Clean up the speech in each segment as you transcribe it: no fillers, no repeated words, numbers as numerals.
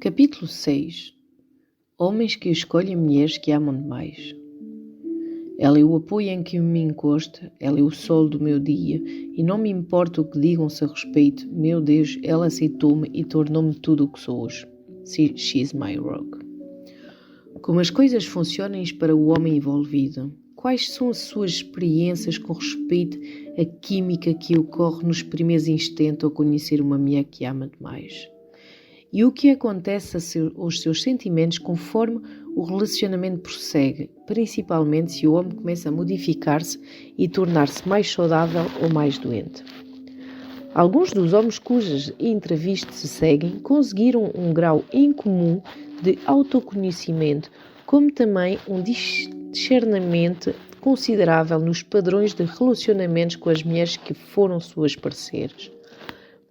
Capítulo 6. Homens que escolhem mulheres que amam demais. Ela é o apoio em que me encosta, ela é o sol do meu dia, e não me importa o que digam-se a respeito. Meu Deus, ela aceitou-me e tornou-me tudo o que sou hoje. She's my rock. Como as coisas funcionam para o homem envolvido? Quais são as suas experiências com respeito à química que ocorre nos primeiros instantes ao conhecer uma mulher que ama demais? E o que acontece aos seus sentimentos conforme o relacionamento prossegue, principalmente se o homem começa a modificar-se e tornar-se mais saudável ou mais doente. Alguns dos homens cujas entrevistas se seguem conseguiram um grau incomum de autoconhecimento, como também um discernimento considerável nos padrões de relacionamentos com as mulheres que foram suas parceiras.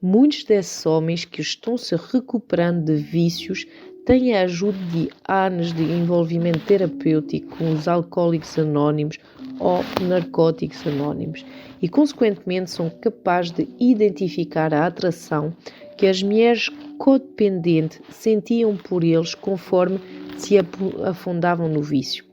Muitos desses homens que estão se recuperando de vícios têm a ajuda de anos de envolvimento terapêutico com os alcoólicos anónimos ou narcóticos anónimos e, consequentemente, são capazes de identificar a atração que as mulheres codependentes sentiam por eles conforme se afundavam no vício.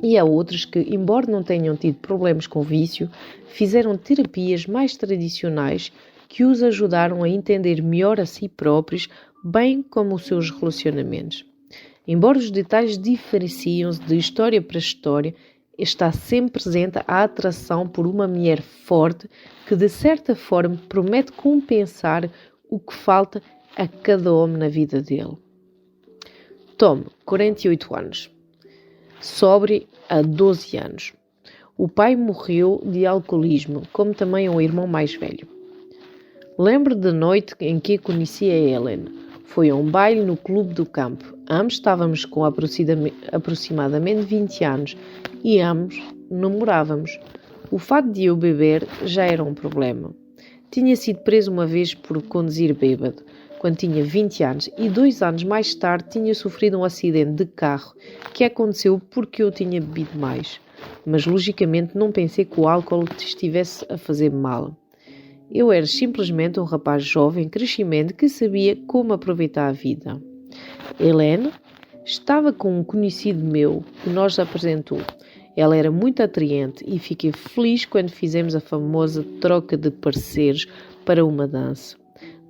E há outros que, embora não tenham tido problemas com vício, fizeram terapias mais tradicionais que os ajudaram a entender melhor a si próprios, bem como os seus relacionamentos. Embora os detalhes diferenciem-se de história para história, está sempre presente a atração por uma mulher forte que, de certa forma, promete compensar o que falta a cada homem na vida dele. Tom, 48 anos. Sóbrio há 12 anos. O pai morreu de alcoolismo, como também um irmão mais velho. Lembro da noite em que conheci a Helen. Foi a um baile no clube do campo. Ambos estávamos com aproximadamente 20 anos e ambos namorávamos. O fato de eu beber já era um problema. Tinha sido preso uma vez por conduzir bêbado, quando tinha 20 anos, e 2 anos mais tarde tinha sofrido um acidente de carro que aconteceu porque eu tinha bebido mais. Mas logicamente não pensei que o álcool estivesse a fazer mal. Eu era simplesmente um rapaz jovem, em crescimento, que sabia como aproveitar a vida. Helene estava com um conhecido meu que nos apresentou. Ela era muito atraente e fiquei feliz quando fizemos a famosa troca de parceiros para uma dança.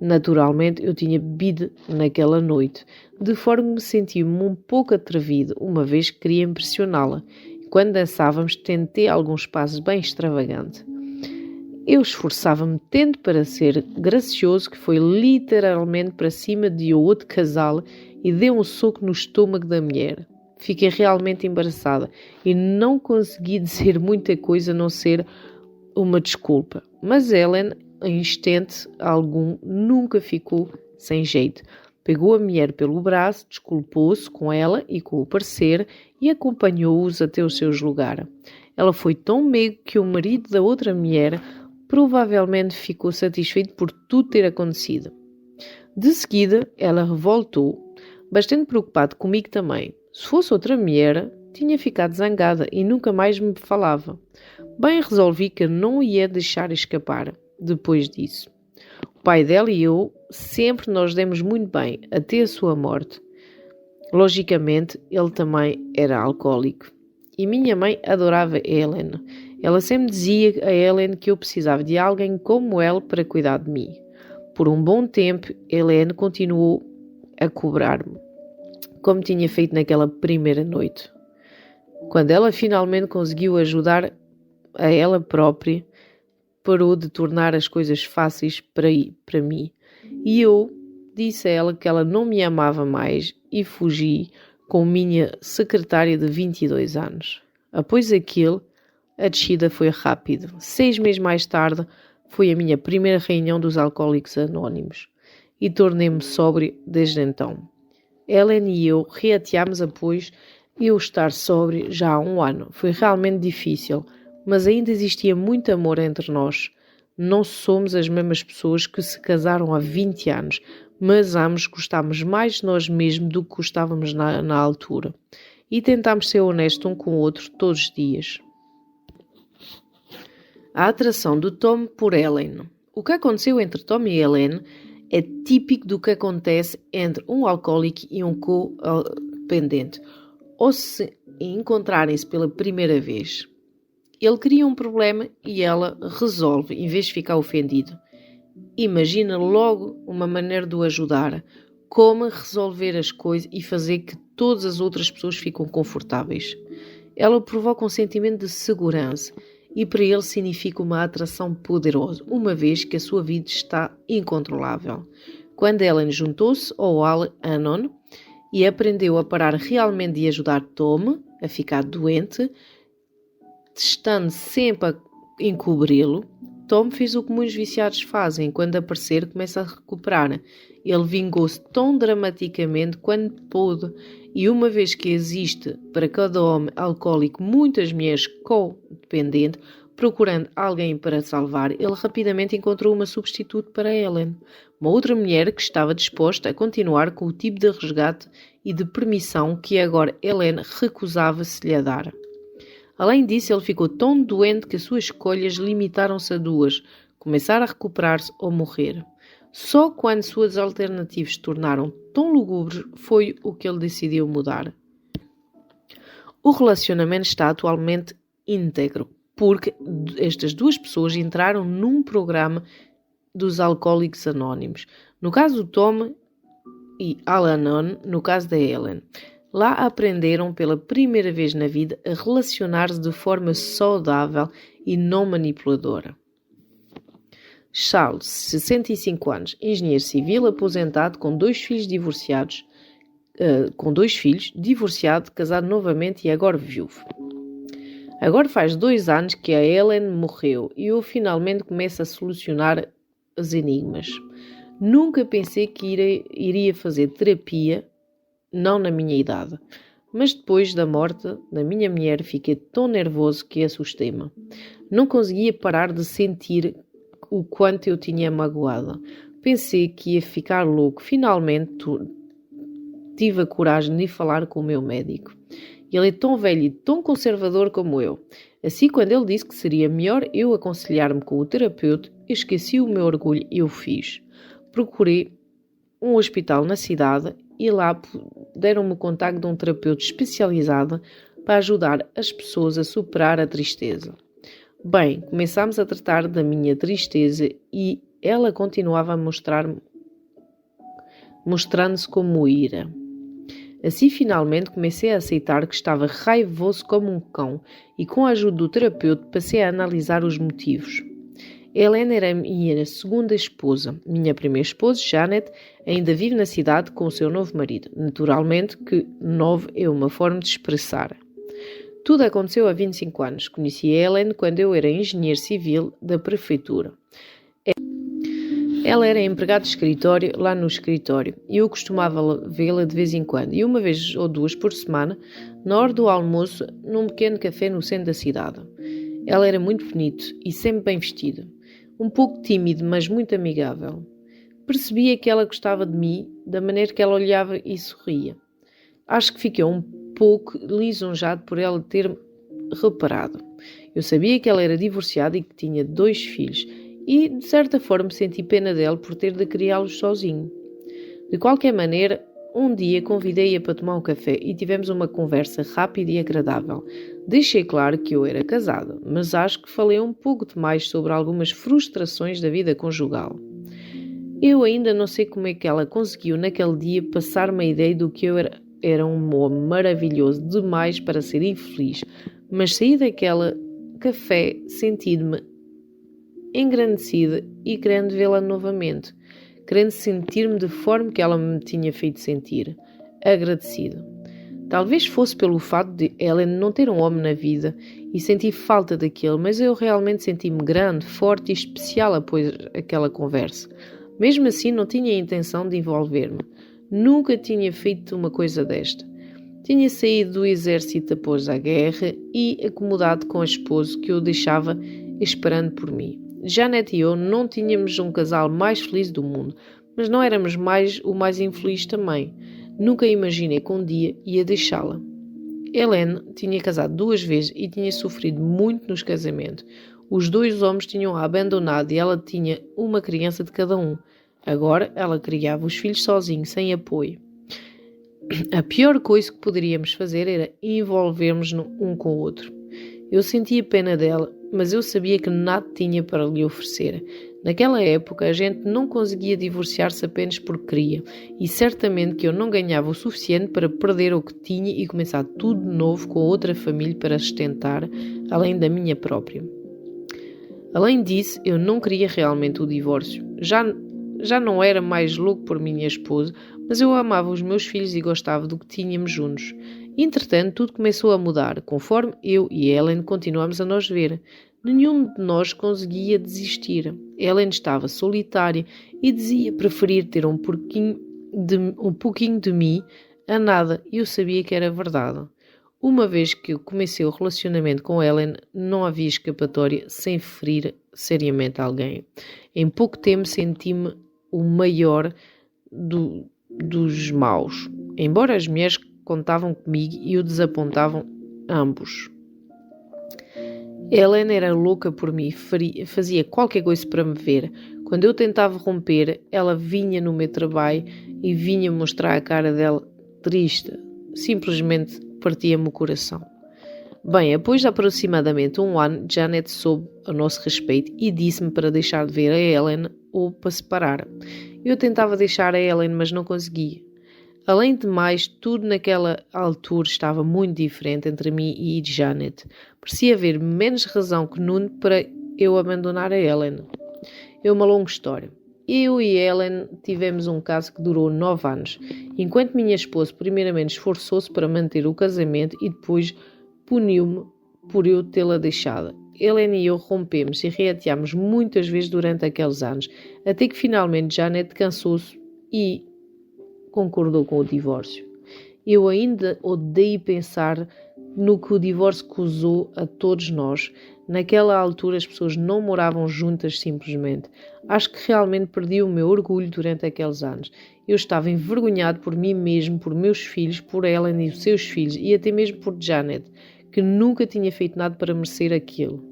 Naturalmente, eu tinha bebido naquela noite, de forma que me senti um pouco atrevido, uma vez que queria impressioná-la. Quando dançávamos, tentei alguns passos bem extravagantes. Eu esforçava-me tanto para ser gracioso que foi literalmente para cima de outro casal e dei um soco no estômago da mulher. Fiquei realmente embaraçada e não consegui dizer muita coisa a não ser uma desculpa. Mas Helen, em instante algum, nunca ficou sem jeito. Pegou a mulher pelo braço, desculpou-se com ela e com o parceiro e acompanhou-os até os seus lugares. Ela foi tão meigo que o marido da outra mulher provavelmente ficou satisfeito por tudo ter acontecido. De seguida, ela revoltou, bastante preocupado comigo também. Se fosse outra mulher, tinha ficado zangada e nunca mais me falava. Bem resolvi que não ia deixar escapar depois disso. O pai dela e eu sempre nos demos muito bem, até a sua morte. Logicamente, ele também era alcoólico. E minha mãe adorava a Helen. Ela sempre dizia a Helen que eu precisava de alguém como ela para cuidar de mim. Por um bom tempo, Helen continuou a cobrar-me, como tinha feito naquela primeira noite. Quando ela finalmente conseguiu ajudar a ela própria, parou de tornar as coisas fáceis para mim. E eu disse a ela que ela não me amava mais e fugi com minha secretária de 22 anos. Após aquilo, a descida foi rápida. 6 meses mais tarde, foi a minha primeira reunião dos Alcoólicos Anónimos e tornei-me sóbrio desde então. Helen e eu reateámos após eu estar sóbrio já há 1 ano. Foi realmente difícil, mas ainda existia muito amor entre nós. Não somos as mesmas pessoas que se casaram há 20 anos, mas ambos gostávamos mais de nós mesmos do que gostávamos na altura. E tentámos ser honestos um com o outro todos os dias. A atração de Tom por Helen. O que aconteceu entre Tom e Helen é típico do que acontece entre um alcoólico e um codependente, ou se encontrarem-se pela primeira vez. Ele cria um problema e ela resolve, em vez de ficar ofendido. Imagina logo uma maneira de o ajudar, como resolver as coisas e fazer que todas as outras pessoas fiquem confortáveis. Ela provoca um sentimento de segurança e para ele significa uma atração poderosa, uma vez que a sua vida está incontrolável. Quando Ellen juntou-se ao Al-Anon e aprendeu a parar realmente de ajudar Tom a ficar doente, estando sempre a encobri-lo, Tom fez o que muitos viciados fazem: quando aparecer, começa a recuperar. Ele vingou-se tão dramaticamente quanto pôde, e uma vez que existe para cada homem alcoólico muitas mulheres codependentes procurando alguém para salvar, ele rapidamente encontrou uma substituta para Ellen, uma outra mulher que estava disposta a continuar com o tipo de resgate e de permissão que agora Ellen recusava-se-lhe a dar. Além disso, ele ficou tão doente que as suas escolhas limitaram-se a duas: começar a recuperar-se ou morrer. Só quando suas alternativas se tornaram tão lugubres foi o que ele decidiu mudar. O relacionamento está atualmente íntegro, porque estas duas pessoas entraram num programa dos Alcoólicos Anónimos. No caso do Tom e Al-Anon, no caso da Ellen. Lá aprenderam pela primeira vez na vida a relacionar-se de forma saudável e não manipuladora. Charles, 65 anos, engenheiro civil, aposentado, com dois filhos, divorciado, casado novamente e agora viúvo. Agora faz 2 anos que a Ellen morreu e eu finalmente começo a solucionar os enigmas. Nunca pensei que iria fazer terapia, não na minha idade, mas depois da morte da minha mulher fiquei tão nervoso que assustei-me. Não conseguia parar de sentir o quanto eu tinha magoado. Pensei que ia ficar louco. Finalmente tive a coragem de falar com o meu médico. Ele é tão velho e tão conservador como eu. Assim, quando ele disse que seria melhor eu aconselhar-me com o terapeuta, eu esqueci o meu orgulho e o fiz. Procurei um hospital na cidade e lá deram-me o contacto de um terapeuta especializado para ajudar as pessoas a superar a tristeza. Bem, começámos a tratar da minha tristeza e ela continuava a mostrando-se como ira. Assim, finalmente, comecei a aceitar que estava raivoso como um cão e, com a ajuda do terapeuta, passei a analisar os motivos. Helena era a minha segunda esposa. Minha primeira esposa, Janet, ainda vive na cidade com o seu novo marido. Naturalmente que novo é uma forma de expressar. Tudo aconteceu há 25 anos. Conheci a Helena quando eu era engenheiro civil da prefeitura. Ela era empregada de escritório lá no escritório e eu costumava vê-la de vez em quando, e uma vez ou duas por semana, na hora do almoço, num pequeno café no centro da cidade. Ela era muito bonita e sempre bem vestida. Um pouco tímido, mas muito amigável. Percebia que ela gostava de mim, da maneira que ela olhava e sorria. Acho que fiquei um pouco lisonjado por ela ter reparado. Eu sabia que ela era divorciada e que tinha 2 filhos, e de certa forma senti pena dela por ter de criá-los sozinho. De qualquer maneira, um dia convidei-a para tomar um café e tivemos uma conversa rápida e agradável. Deixei claro que eu era casada, mas acho que falei um pouco demais sobre algumas frustrações da vida conjugal. Eu ainda não sei como é que ela conseguiu naquele dia passar-me a ideia do que eu era um homem maravilhoso demais para ser infeliz, mas saí daquele café sentindo-me engrandecida e querendo vê-la novamente, querendo sentir-me de forma que ela me tinha feito sentir, agradecida. Talvez fosse pelo fato de Ellen não ter um homem na vida e senti falta daquele, mas eu realmente senti-me grande, forte e especial após aquela conversa. Mesmo assim, não tinha a intenção de envolver-me. Nunca tinha feito uma coisa desta. Tinha saído do exército após a guerra e acomodado com a esposa que eu deixava esperando por mim. Janet e eu não tínhamos um casal mais feliz do mundo, mas não éramos o mais infeliz também. Nunca imaginei que um dia ia deixá-la. Helene tinha casado 2 vezes e tinha sofrido muito nos casamentos. Os 2 homens tinham-a abandonado e ela tinha uma criança de cada um. Agora ela criava os filhos sozinha, sem apoio. A pior coisa que poderíamos fazer era envolvermos um com o outro. Eu sentia pena dela, mas eu sabia que nada tinha para lhe oferecer. Naquela época, a gente não conseguia divorciar-se apenas porque queria, e certamente que eu não ganhava o suficiente para perder o que tinha e começar tudo de novo com outra família para sustentar, além da minha própria. Além disso, eu não queria realmente o divórcio. Já não era mais louco por minha esposa, mas eu amava os meus filhos e gostava do que tínhamos juntos. Entretanto, tudo começou a mudar, conforme eu e Ellen continuámos a nos ver. Nenhum de nós conseguia desistir. Ellen estava solitária e dizia preferir ter um pouquinho de mim a nada, e eu sabia que era verdade. Uma vez que eu comecei o relacionamento com Ellen, não havia escapatória sem ferir seriamente alguém. Em pouco tempo senti-me o maior dos maus, embora as mulheres contavam comigo e o desapontavam ambos. Ellen era louca por mim, fazia qualquer coisa para me ver. Quando eu tentava romper, ela vinha no meu trabalho e vinha mostrar a cara dela triste. Simplesmente partia-me o coração. Bem, após de aproximadamente um ano, Janet soube a nosso respeito e disse-me para deixar de ver a Ellen ou para separar. Eu tentava deixar a Ellen, mas não conseguia. Além de mais, tudo naquela altura estava muito diferente entre mim e Janet. Parecia haver menos razão que Nuno para eu abandonar a Ellen. É uma longa história. Eu e Ellen tivemos um caso que durou 9 anos, enquanto minha esposa primeiramente esforçou-se para manter o casamento e depois puniu-me por eu tê-la deixada. Ellen e eu rompemos e reateámos muitas vezes durante aqueles anos, até que finalmente Janet cansou-se e concordou com o divórcio. Eu ainda odeio pensar no que o divórcio causou a todos nós. Naquela altura as pessoas não moravam juntas simplesmente. Acho que realmente perdi o meu orgulho durante aqueles anos. Eu estava envergonhado por mim mesmo, por meus filhos, por Ellen e os seus filhos e até mesmo por Janet, que nunca tinha feito nada para merecer aquilo.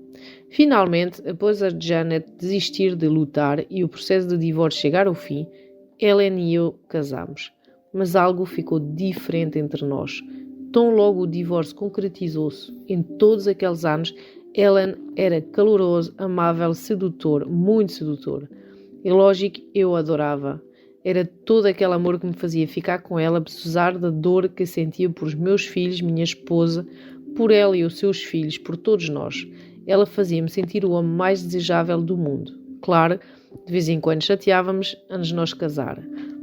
Finalmente, após a Janet desistir de lutar e o processo de divórcio chegar ao fim, Ellen e eu casamos. Mas algo ficou diferente entre nós. Tão logo o divórcio concretizou-se. Em todos aqueles anos, Ellen era caloroso, amável, sedutor, muito sedutor. É lógico, eu adorava. Era todo aquele amor que me fazia ficar com ela, apesar da dor que sentia por os meus filhos, minha esposa, por ela e os seus filhos, por todos nós. Ela fazia-me sentir o homem mais desejável do mundo. Claro, de vez em quando chateávamos antes de nós casar,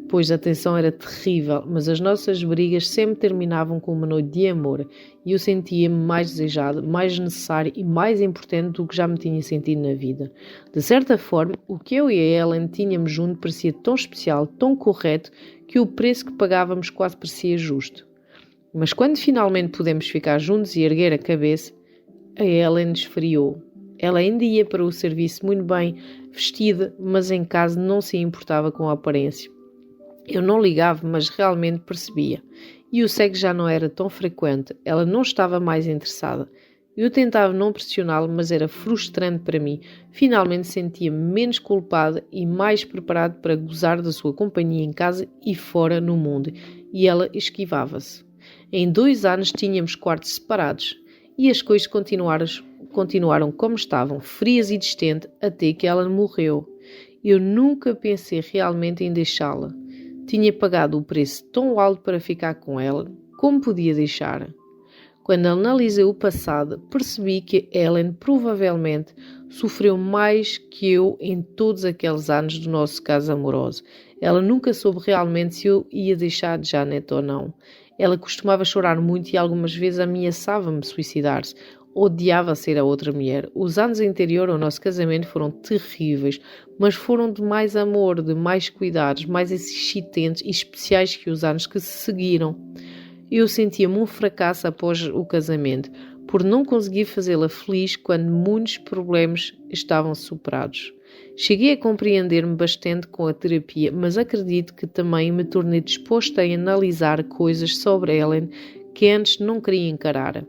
pois a tensão era terrível, mas as nossas brigas sempre terminavam com uma noite de amor e eu sentia-me mais desejado, mais necessário e mais importante do que já me tinha sentido na vida. De certa forma, o que eu e a Ellen tínhamos junto parecia tão especial, tão correto, que o preço que pagávamos quase parecia justo. Mas quando finalmente pudemos ficar juntos e erguer a cabeça, a Ellen esfriou. Ela ainda ia para o serviço muito bem vestida, mas em casa não se importava com a aparência. Eu não ligava, mas realmente percebia. E o sexo já não era tão frequente. Ela não estava mais interessada. Eu tentava não pressioná-la, mas era frustrante para mim. Finalmente sentia-me menos culpada e mais preparado para gozar da sua companhia em casa e fora no mundo. E ela esquivava-se. Em 2 anos tínhamos quartos separados. E as coisas continuaram como estavam, frias e distantes, até que ela morreu. Eu nunca pensei realmente em deixá-la. Tinha pagado o preço tão alto para ficar com ela, como podia deixar? Quando analisei o passado, percebi que Ellen provavelmente sofreu mais que eu em todos aqueles anos do nosso caso amoroso. Ela nunca soube realmente se eu ia deixar Janet ou não. Ela costumava chorar muito e algumas vezes ameaçava-me suicidar-se. Odiava ser a outra mulher. Os anos anteriores ao nosso casamento foram terríveis, mas foram de mais amor, de mais cuidados, mais excitantes e especiais que os anos que se seguiram. Eu sentia-me um fracasso após o casamento, por não conseguir fazê-la feliz quando muitos problemas estavam superados. Cheguei a compreender-me bastante com a terapia, mas acredito que também me tornei disposta a analisar coisas sobre Ellen que antes não queria encarar.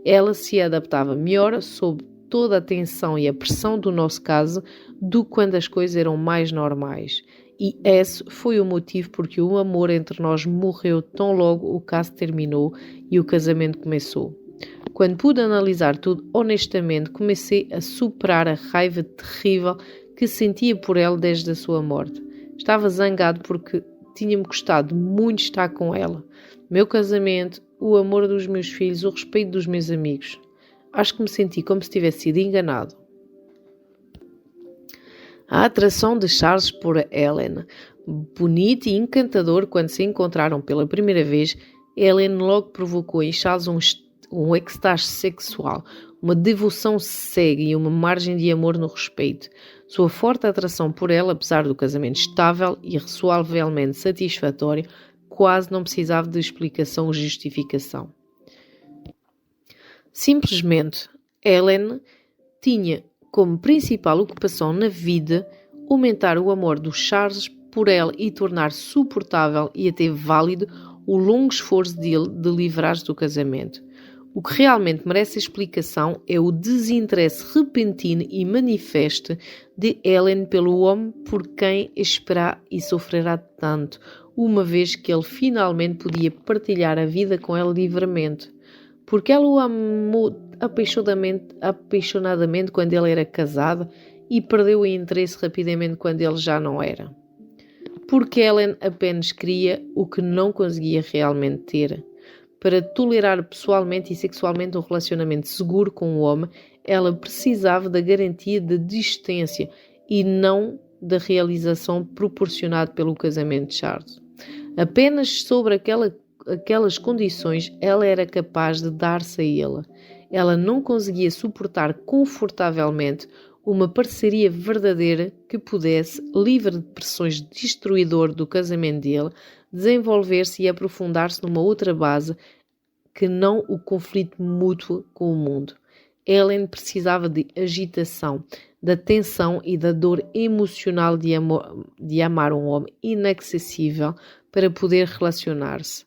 Ela se adaptava melhor sob toda a tensão e a pressão do nosso caso do que quando as coisas eram mais normais. E esse foi o motivo porque o amor entre nós morreu tão logo o caso terminou e o casamento começou. Quando pude analisar tudo honestamente, comecei a superar a raiva terrível que sentia por ela desde a sua morte. Estava zangado porque tinha-me custado muito estar com ela. Meu casamento, o amor dos meus filhos, o respeito dos meus amigos. Acho que me senti como se tivesse sido enganado. A atração de Charles por Ellen, bonita e encantador quando se encontraram pela primeira vez, Ellen logo provocou em Charles um êxtase sexual, uma devoção cega e uma margem de amor no respeito. Sua forte atração por ela, apesar do casamento estável e razoavelmente satisfatório, quase não precisava de explicação ou justificação. Simplesmente, Ellen tinha como principal ocupação na vida aumentar o amor do Charles por ela e tornar suportável e até válido o longo esforço dele de livrar-se do casamento. O que realmente merece explicação é o desinteresse repentino e manifesto de Ellen pelo homem por quem esperará e sofrerá tanto, uma vez que ele finalmente podia partilhar a vida com ela livremente. Porque ela o amou apaixonadamente quando ele era casado e perdeu o interesse rapidamente quando ele já não era. Porque Ellen apenas queria o que não conseguia realmente ter. Para tolerar pessoalmente e sexualmente um relacionamento seguro com o homem, ela precisava da garantia de distância e não da realização proporcionada pelo casamento de Charles. Apenas sobre aquelas condições ela era capaz de dar-se a ele. Ela não conseguia suportar confortavelmente uma parceria verdadeira que pudesse, livre de pressões destruidoras do casamento dele, desenvolver-se e aprofundar-se numa outra base que não o conflito mútuo com o mundo. Ellen precisava de agitação, da tensão e da dor emocional de amar um homem inacessível para poder relacionar-se.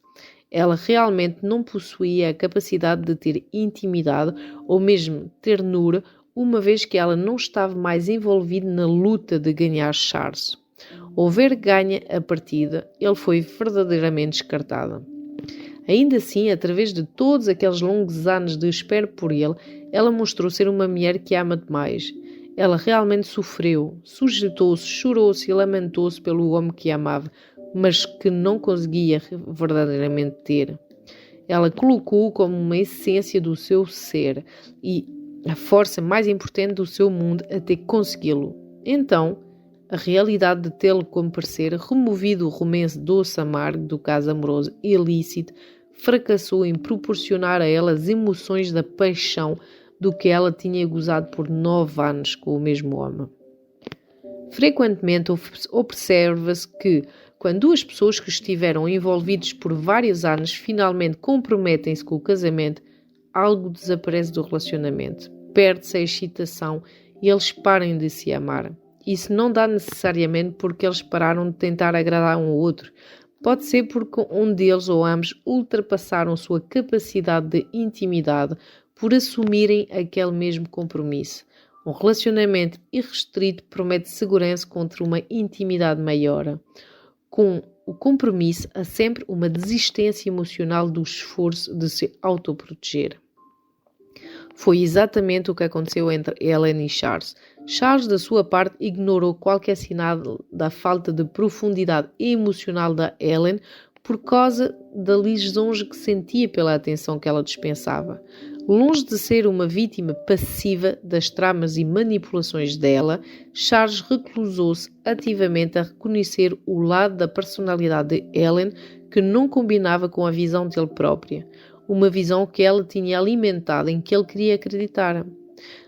Ela realmente não possuía a capacidade de ter intimidade ou mesmo ternura, uma vez que ela não estava mais envolvida na luta de ganhar Charles. Ao ver ganha a partida, ele foi verdadeiramente descartado. Ainda assim, através de todos aqueles longos anos de espera por ele, ela mostrou ser uma mulher que ama demais. Ela realmente sofreu, sujetou-se, chorou-se e lamentou-se pelo homem que amava, mas que não conseguia verdadeiramente ter. Ela colocou-o como uma essência do seu ser e a força mais importante do seu mundo até consegui-lo. Então, a realidade de tê-lo como parceiro, removido o romance doce amargo do caso amoroso ilícito, fracassou em proporcionar a ela as emoções da paixão do que ela tinha gozado por 9 anos com o mesmo homem. Frequentemente observa-se que, quando duas pessoas que estiveram envolvidas por vários anos finalmente comprometem-se com o casamento, algo desaparece do relacionamento, perde-se a excitação e eles param de se amar. Isso não dá necessariamente porque eles pararam de tentar agradar um ao outro. Pode ser porque um deles ou ambos ultrapassaram sua capacidade de intimidade por assumirem aquele mesmo compromisso. Um relacionamento irrestrito promete segurança contra uma intimidade maior. Com o compromisso, há sempre uma desistência emocional do esforço de se autoproteger. Foi exatamente o que aconteceu entre Ellen e Charles. Charles, da sua parte, ignorou qualquer sinal da falta de profundidade emocional da Ellen por causa da lisonja que sentia pela atenção que ela dispensava. Longe de ser uma vítima passiva das tramas e manipulações dela, Charles reclusou-se ativamente a reconhecer o lado da personalidade de Ellen que não combinava com a visão dele própria. Uma visão que ela tinha alimentado em que ele queria acreditar.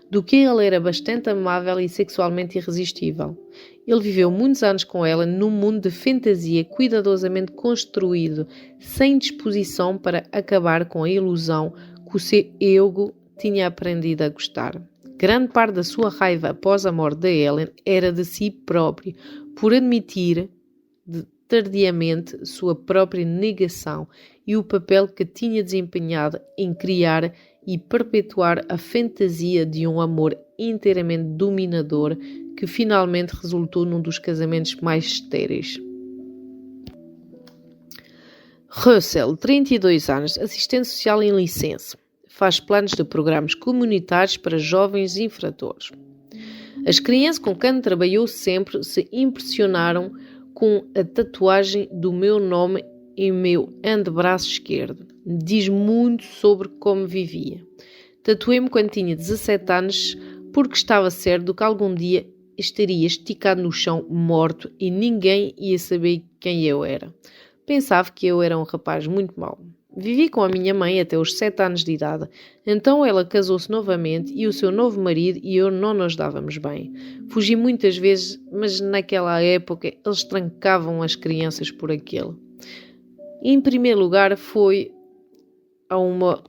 Do que ela era bastante amável e sexualmente irresistível. Ele viveu muitos anos com ela num mundo de fantasia cuidadosamente construído, sem disposição para acabar com a ilusão que o seu ego tinha aprendido a gostar. Grande parte da sua raiva após a morte de Ellen era de si próprio, por admitir tardiamente sua própria negação e o papel que tinha desempenhado em criar e perpetuar a fantasia de um amor inteiramente dominador que finalmente resultou num dos casamentos mais estéreis. Russell, 32 anos, assistente social em licença. Faz planos de programas comunitários para jovens infratores. As crianças com quem trabalhou sempre se impressionaram com a tatuagem do meu nome em meu antebraço esquerdo. Diz muito sobre como vivia. Tatuei-me quando tinha 17 anos porque estava certo que algum dia estaria esticado no chão morto e ninguém ia saber quem eu era. Pensava que eu era um rapaz muito mau. Vivi com a minha mãe até os 7 anos de idade. Então ela casou-se novamente e o seu novo marido e eu não nos dávamos bem. Fugi muitas vezes, mas naquela época eles trancavam as crianças por aquele. Em primeiro lugar foi a uma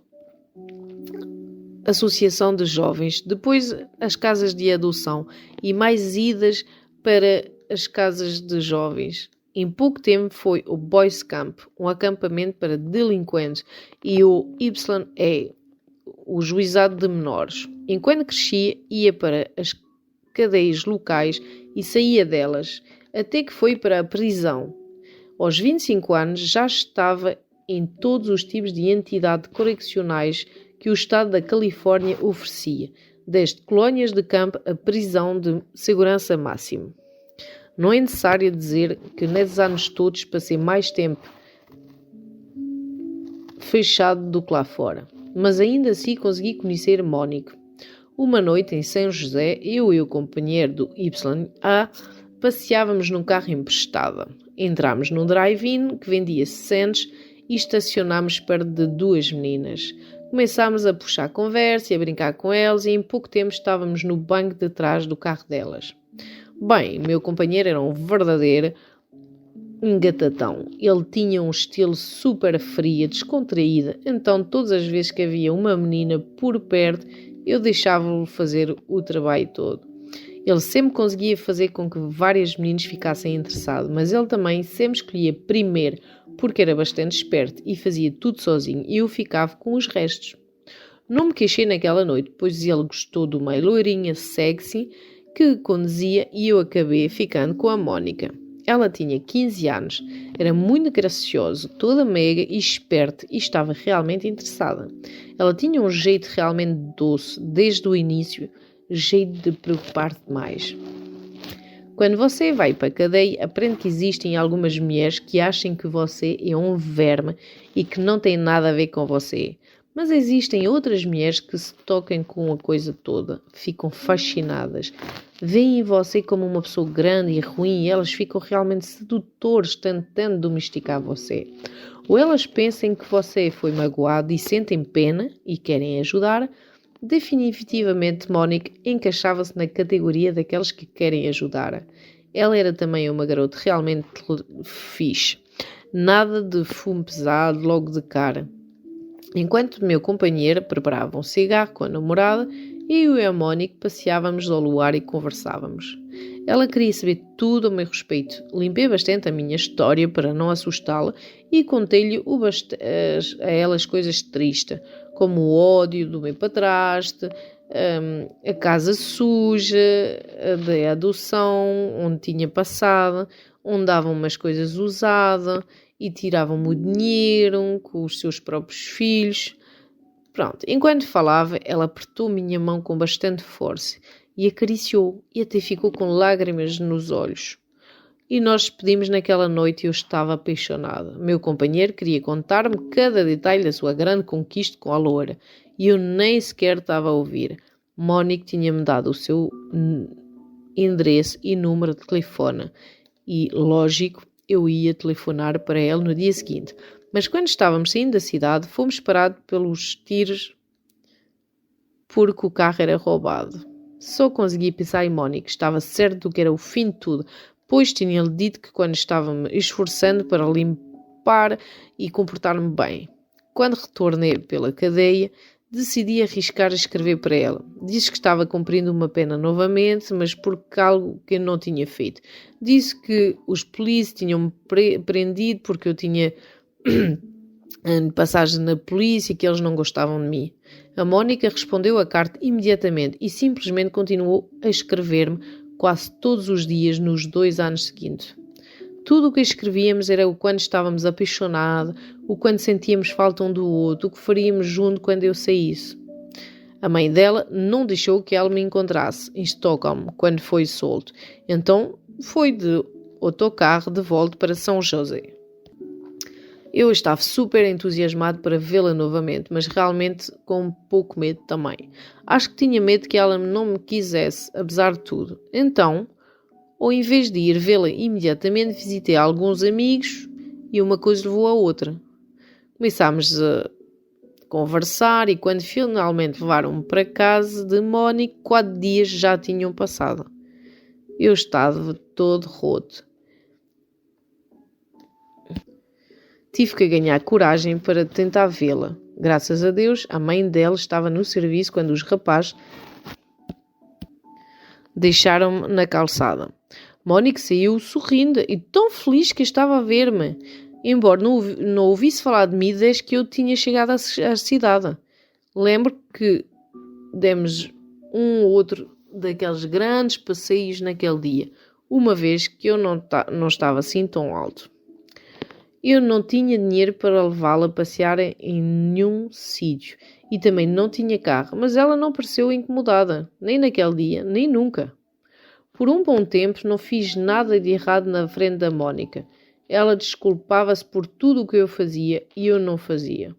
associação de jovens, depois as casas de adoção e mais idas para as casas de jovens. Em pouco tempo foi o Boys Camp, um acampamento para delinquentes, e o YA, o juizado de menores. Enquanto crescia, ia para as cadeias locais e saía delas, até que foi para a prisão. Aos 25 anos já estava em todos os tipos de entidades correccionais que o Estado da Califórnia oferecia, desde colónias de campo a prisão de segurança máxima. Não é necessário dizer que nesses anos todos passei mais tempo fechado do que lá fora, mas ainda assim consegui conhecer Mónico. Uma noite em São José, eu e o companheiro do YA passeávamos num carro emprestado. Entramos num drive-in que vendia sandes e estacionámos perto de duas meninas. Começámos a puxar conversa e a brincar com elas e em pouco tempo estávamos no banco de trás do carro delas. Bem, meu companheiro era um verdadeiro engatatão. Ele tinha um estilo super fria, descontraída, então todas as vezes que havia uma menina por perto, eu deixava-o fazer o trabalho todo. Ele sempre conseguia fazer com que várias meninas ficassem interessadas, mas ele também sempre escolhia primeiro, porque era bastante esperto e fazia tudo sozinho e eu ficava com os restos. Não me queixei naquela noite, pois ele gostou de uma loirinha sexy que conduzia e eu acabei ficando com a Mónica. Ela tinha 15 anos, era muito graciosa, toda meiga e esperta e estava realmente interessada. Ela tinha um jeito realmente doce, desde o início, jeito de preocupar-te mais. Quando você vai para a cadeia, aprende que existem algumas mulheres que acham que você é um verme e que não tem nada a ver com você. Mas existem outras mulheres que se tocam com a coisa toda, ficam fascinadas. Veem você como uma pessoa grande e ruim e elas ficam realmente sedutores tentando domesticar você. Ou elas pensam que você foi magoado e sentem pena e querem ajudar. Definitivamente, Mónica encaixava-se na categoria daqueles que querem ajudar. Ela era também uma garota realmente fixe. Nada de fumo pesado logo de cara. Enquanto meu companheiro preparava um cigarro com a namorada, eu e a Mónica passeávamos ao luar e conversávamos. Ela queria saber tudo a meu respeito. Limpei bastante a minha história para não assustá-la e contei-lhe a ela as coisas tristes, como o ódio do meu padrasto, a casa suja, da adoção, onde tinha passado, onde davam umas coisas usadas e tiravam-me o dinheiro com os seus próprios filhos. Pronto, enquanto falava, ela apertou minha mão com bastante força e acariciou e até ficou com lágrimas nos olhos. E nós despedimos naquela noite e eu estava apaixonada. Meu companheiro queria contar-me cada detalhe da sua grande conquista com a loura e eu nem sequer estava a ouvir. Mónica tinha-me dado o seu endereço e número de telefone e, lógico, eu ia telefonar para ela no dia seguinte. Mas quando estávamos saindo da cidade, fomos parados pelos tiros porque o carro era roubado. Só consegui pensar em Mónica. Estava certo do que era o fim de tudo, pois tinha-lhe dito que quando estava-me esforçando para limpar e comportar-me bem. Quando retornei pela cadeia, decidi arriscar a escrever para ela. Disse que estava cumprindo uma pena novamente, mas por algo que eu não tinha feito. Disse que os polícias tinham-me prendido porque eu tinha passagem na polícia e que eles não gostavam de mim. A Mónica respondeu a carta imediatamente e simplesmente continuou a escrever-me quase todos os dias nos 2 anos seguintes. Tudo o que escrevíamos era o quando estávamos apaixonados, o quando sentíamos falta um do outro, o que faríamos junto quando eu saísse. A mãe dela não deixou que ela me encontrasse em Estocolmo quando foi solto, então foi de autocarro de volta para São José. Eu estava super entusiasmado para vê-la novamente, mas realmente com um pouco medo também. Acho que tinha medo que ela não me quisesse, apesar de tudo. Então, ou em vez de ir vê-la imediatamente, visitei alguns amigos e uma coisa levou a outra. Começámos a conversar e quando finalmente levaram-me para casa de Mónica, 4 dias já tinham passado. Eu estava todo roto. Tive que ganhar coragem para tentar vê-la. Graças a Deus, a mãe dela estava no serviço quando os rapazes deixaram-me na calçada. Mónica saiu sorrindo e tão feliz que estava a ver-me, embora não ouvisse falar de mim desde que eu tinha chegado à cidade. Lembro que demos um ou outro daqueles grandes passeios naquele dia, uma vez que eu não estava assim tão alto. Eu não tinha dinheiro para levá-la a passear em nenhum sítio e também não tinha carro, mas ela não pareceu incomodada, nem naquele dia, nem nunca. Por um bom tempo não fiz nada de errado na frente da Mónica. Ela desculpava-se por tudo o que eu fazia e eu não fazia.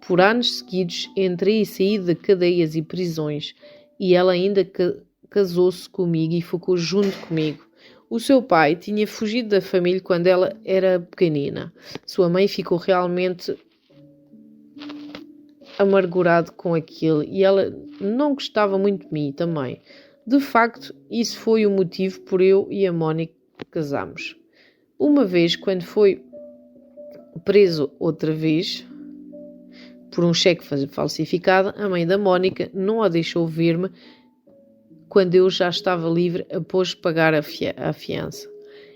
Por anos seguidos entrei e saí de cadeias e prisões e ela ainda casou-se comigo e ficou junto comigo. O seu pai tinha fugido da família quando ela era pequenina. Sua mãe ficou realmente amargurada com aquilo e ela não gostava muito de mim também. De facto, isso foi o motivo por eu e a Mónica casarmos. Uma vez, quando foi preso outra vez por um cheque falsificado, a mãe da Mónica não a deixou ver-me quando eu já estava livre após pagar a fiança.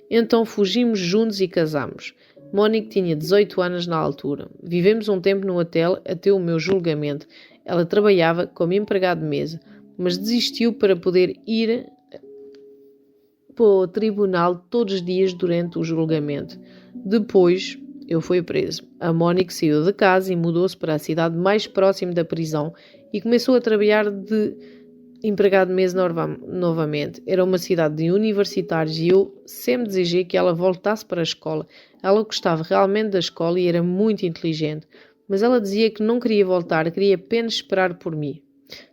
Então fugimos juntos e casámos. Mónica tinha 18 anos na altura. Vivemos um tempo no hotel até o meu julgamento. Ela trabalhava como empregada de mesa, mas desistiu para poder ir para o tribunal todos os dias durante o julgamento. Depois eu fui preso. A Mónica saiu de casa e mudou-se para a cidade mais próxima da prisão e começou a trabalhar de empregado de mesa novamente. Era uma cidade de universitários e eu sempre desejei que ela voltasse para a escola. Ela gostava realmente da escola e era muito inteligente, mas ela dizia que não queria voltar, queria apenas esperar por mim.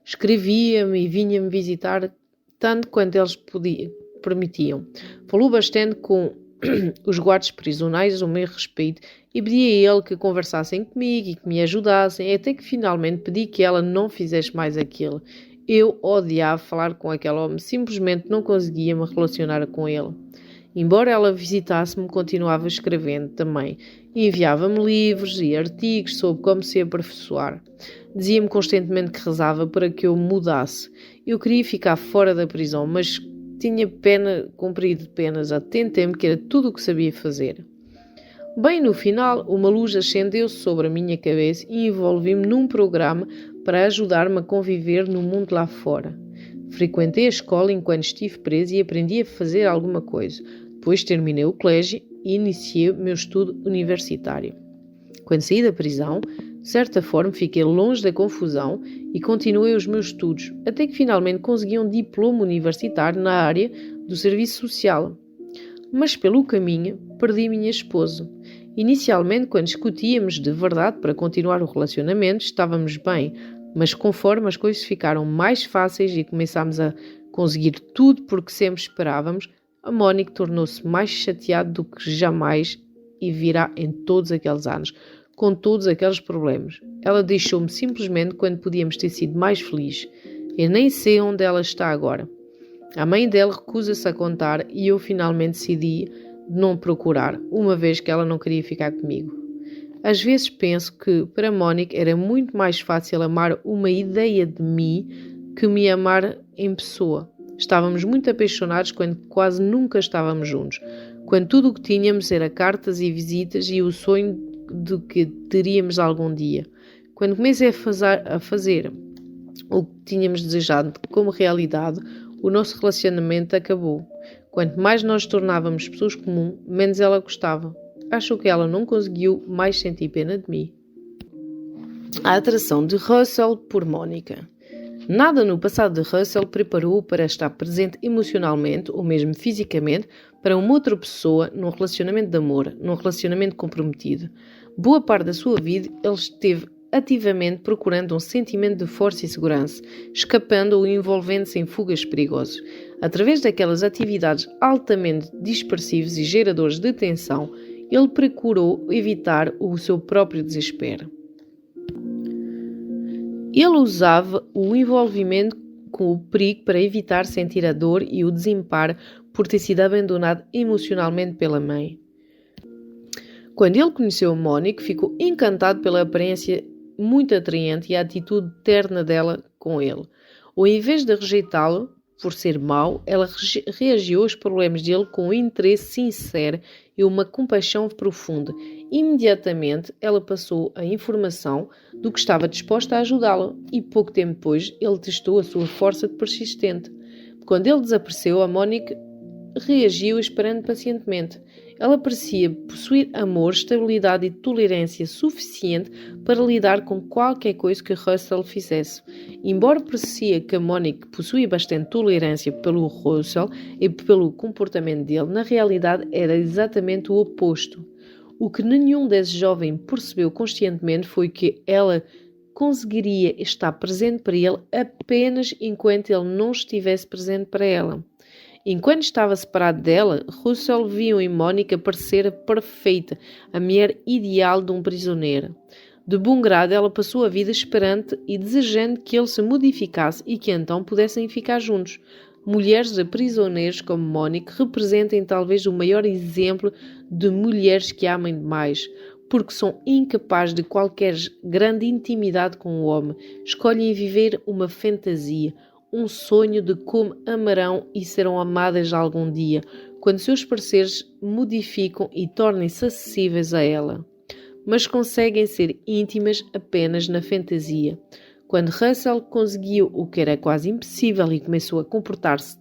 Escrevia-me e vinha-me visitar tanto quanto eles permitiam. Falou bastante com os guardas prisionais ao meu respeito e pedi a ele que conversassem comigo e que me ajudassem, até que finalmente pedi que ela não fizesse mais aquilo. Eu odiava falar com aquele homem, simplesmente não conseguia me relacionar com ele. Embora ela visitasse-me, continuava escrevendo também. Enviava-me livros e artigos sobre como se aperfeiçoar. Dizia-me constantemente que rezava para que eu mudasse. Eu queria ficar fora da prisão, mas tinha cumprido penas há tanto tempo que era tudo o que sabia fazer. Bem no final, uma luz acendeu-se sobre a minha cabeça e envolvi-me num programa para ajudar-me a conviver no mundo lá fora. Frequentei a escola enquanto estive preso e aprendi a fazer alguma coisa. Depois terminei o colégio e iniciei o meu estudo universitário. Quando saí da prisão, de certa forma fiquei longe da confusão e continuei os meus estudos, até que finalmente consegui um diploma universitário na área do serviço social. Mas pelo caminho perdi minha esposa. Inicialmente, quando discutíamos de verdade para continuar o relacionamento, estávamos bem, mas conforme as coisas ficaram mais fáceis e começámos a conseguir tudo porque sempre esperávamos, a Mónica tornou-se mais chateada do que jamais e virá em todos aqueles anos, com todos aqueles problemas. Ela deixou-me simplesmente quando podíamos ter sido mais felizes. Eu nem sei onde ela está agora. A mãe dela recusa-se a contar e eu finalmente decidi não procurar, uma vez que ela não queria ficar comigo. Às vezes penso que, para Mónica, era muito mais fácil amar uma ideia de mim que me amar em pessoa. Estávamos muito apaixonados quando quase nunca estávamos juntos, quando tudo o que tínhamos era cartas e visitas e o sonho de que teríamos algum dia. Quando comecei a fazer o que tínhamos desejado como realidade, o nosso relacionamento acabou. Quanto mais nós tornávamos pessoas comuns, menos ela gostava. Acho que ela não conseguiu mais sentir pena de mim. A atração de Russell por Mónica. Nada no passado de Russell preparou-o para estar presente emocionalmente ou mesmo fisicamente para uma outra pessoa num relacionamento de amor, num relacionamento comprometido. Boa parte da sua vida ele esteve ativamente procurando um sentimento de força e segurança, escapando ou envolvendo-se em fugas perigosas. Através daquelas atividades altamente dispersivas e geradoras de tensão, ele procurou evitar o seu próprio desespero. Ele usava o envolvimento com o perigo para evitar sentir a dor e o desamparo por ter sido abandonado emocionalmente pela mãe. Quando ele conheceu Mónica, ficou encantado pela aparência muito atraente e a atitude terna dela com ele. Ou em vez de rejeitá-lo por ser mau, ela reagiu aos problemas dele com um interesse sincero e uma compaixão profunda. Imediatamente, ela passou a informação do que estava disposta a ajudá-lo e pouco tempo depois ele testou a sua força de persistente. Quando ele desapareceu, a Mónica reagiu esperando pacientemente. Ela parecia possuir amor, estabilidade e tolerância suficiente para lidar com qualquer coisa que Russell fizesse. Embora parecia que a Mónica possuía bastante tolerância pelo Russell e pelo comportamento dele, na realidade era exatamente o oposto. O que nenhum desses jovens percebeu conscientemente foi que ela conseguiria estar presente para ele apenas enquanto ele não estivesse presente para ela. Enquanto estava separado dela, Russell viu em Mónica parecer perfeita, a mulher ideal de um prisioneiro. De bom grado, ela passou a vida esperante e desejando que ele se modificasse e que então pudessem ficar juntos. Mulheres de prisioneiros como Mónica representem talvez o maior exemplo de mulheres que amam demais, porque são incapazes de qualquer grande intimidade com o homem. Escolhem viver uma fantasia, um sonho de como amarão e serão amadas algum dia, quando seus parceiros modificam e tornem-se acessíveis a ela. Mas conseguem ser íntimas apenas na fantasia. Quando Russell conseguiu o que era quase impossível e começou a comportar-se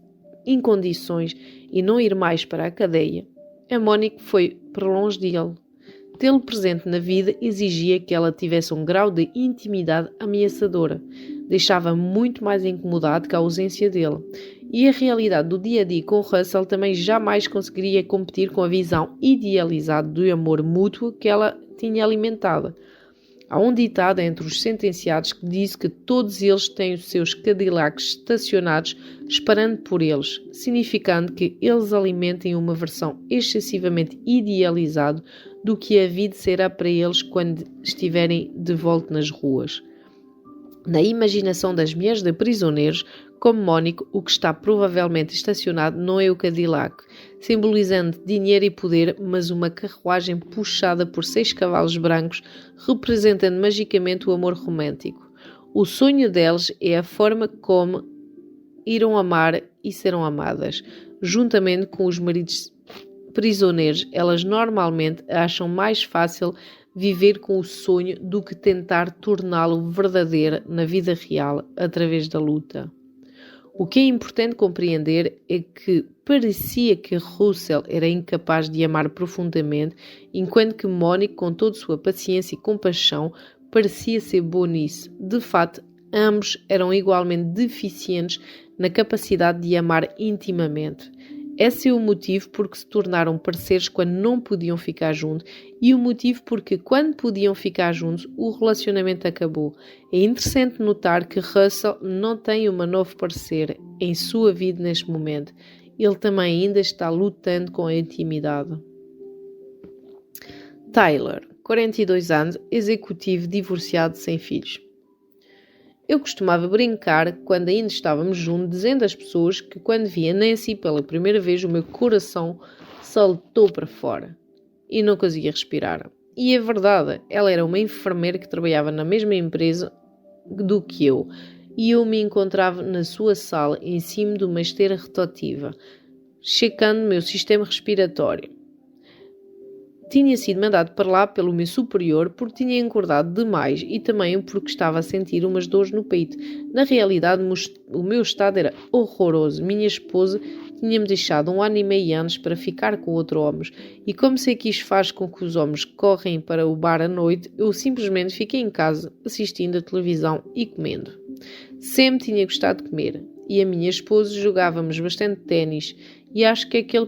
em condições e não ir mais para a cadeia, a Mónica foi para longe dele. Tê-lo presente na vida exigia que ela tivesse um grau de intimidade ameaçadora. Deixava muito mais incomodado que a ausência dele. E a realidade do dia-a-dia com Russell também jamais conseguiria competir com a visão idealizada do amor mútuo que ela tinha alimentado. Há um ditado entre os sentenciados que diz que todos eles têm os seus Cadillacs estacionados esperando por eles, significando que eles alimentem uma versão excessivamente idealizada do que a vida será para eles quando estiverem de volta nas ruas. Na imaginação das mulheres de prisioneiros, como Mónica, o que está provavelmente estacionado não é o Cadillac, simbolizando dinheiro e poder, mas uma carruagem puxada por 6 cavalos brancos, representando magicamente o amor romântico. O sonho deles é a forma como irão amar e serão amadas. Juntamente com os maridos prisioneiros, elas normalmente acham mais fácil viver com o sonho do que tentar torná-lo verdadeiro na vida real através da luta. O que é importante compreender é que parecia que Russell era incapaz de amar profundamente, enquanto que Mónica, com toda sua paciência e compaixão, parecia ser boa nisso. De fato, ambos eram igualmente deficientes na capacidade de amar intimamente. Esse é o motivo por que se tornaram parceiros quando não podiam ficar juntos e o motivo porque quando podiam ficar juntos o relacionamento acabou. É interessante notar que Russell não tem uma nova parceira em sua vida neste momento. Ele também ainda está lutando com a intimidade. Tyler, 42 anos, executivo divorciado sem filhos. Eu costumava brincar, quando ainda estávamos juntos, dizendo às pessoas que quando via Nancy pela primeira vez o meu coração saltou para fora e não conseguia respirar. E é verdade, ela era uma enfermeira que trabalhava na mesma empresa do que eu e eu me encontrava na sua sala em cima de uma esteira rotativa, checando o meu sistema respiratório. Tinha sido mandado para lá pelo meu superior porque tinha engordado demais e também porque estava a sentir umas dores no peito. Na realidade, o meu estado era horroroso. Minha esposa tinha-me deixado 1 ano e meio antes para ficar com outro homem. E como sei que isto faz com que os homens correm para o bar à noite, eu simplesmente fiquei em casa assistindo a televisão e comendo. Sempre tinha gostado de comer. E a minha esposa jogávamos bastante ténis e acho que é que ele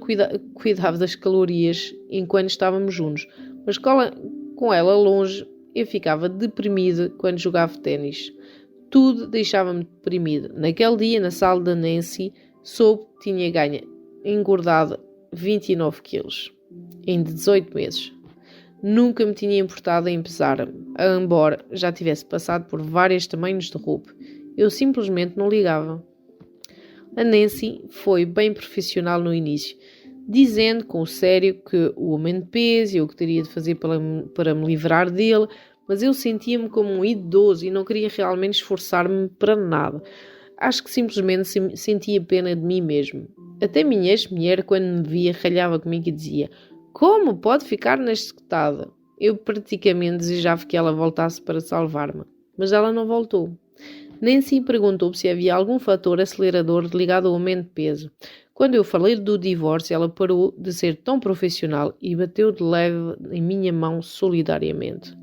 cuidava das calorias enquanto estávamos juntos. Mas com ela longe, eu ficava deprimida quando jogava ténis. Tudo deixava-me deprimida. Naquele dia, na sala da Nancy, soube que tinha engordado 29 quilos em 18 meses. Nunca me tinha importado em pesar-me, embora já tivesse passado por vários tamanhos de roupa. Eu simplesmente não ligava. A Nancy foi bem profissional no início, dizendo com sério que o aumento de peso e o que teria de fazer para me livrar dele, mas eu sentia-me como um idoso e não queria realmente esforçar-me para nada. Acho que simplesmente sentia pena de mim mesmo. Até minha ex-mulher, quando me via, ralhava comigo e dizia: "Como pode ficar neste estado?" Eu praticamente desejava que ela voltasse para salvar-me, mas ela não voltou. Nancy perguntou-me se havia algum fator acelerador ligado ao aumento de peso. Quando eu falei do divórcio, ela parou de ser tão profissional e bateu de leve em minha mão solidariamente.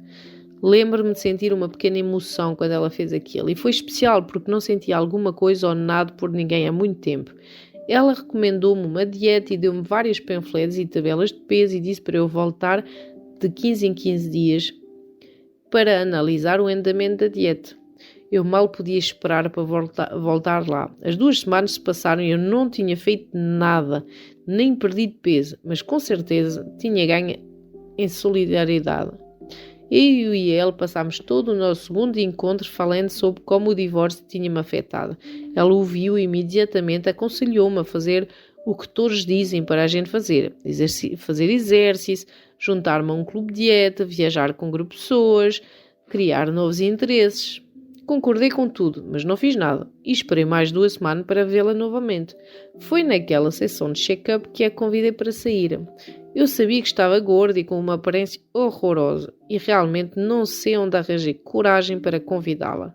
Lembro-me de sentir uma pequena emoção quando ela fez aquilo, e foi especial porque não sentia alguma coisa ou nada por ninguém há muito tempo. Ela recomendou-me uma dieta e deu-me vários panfletos e tabelas de peso e disse para eu voltar de 15 em 15 dias para analisar o andamento da dieta. Eu mal podia esperar para voltar lá. As 2 semanas se passaram e eu não tinha feito nada, nem perdido peso, mas com certeza tinha ganho em solidariedade. Eu e ele passámos todo o nosso segundo encontro falando sobre como o divórcio tinha-me afetado. Ela ouviu e imediatamente aconselhou-me a fazer o que todos dizem para a gente fazer. Fazer exercício, juntar-me a um clube de dieta, viajar com um grupo de pessoas, criar novos interesses. Concordei com tudo, mas não fiz nada e esperei mais 2 semanas para vê-la novamente. Foi naquela sessão de check-up que a convidei para sair. Eu sabia que estava gorda e com uma aparência horrorosa e realmente não sei onde arranjei coragem para convidá-la.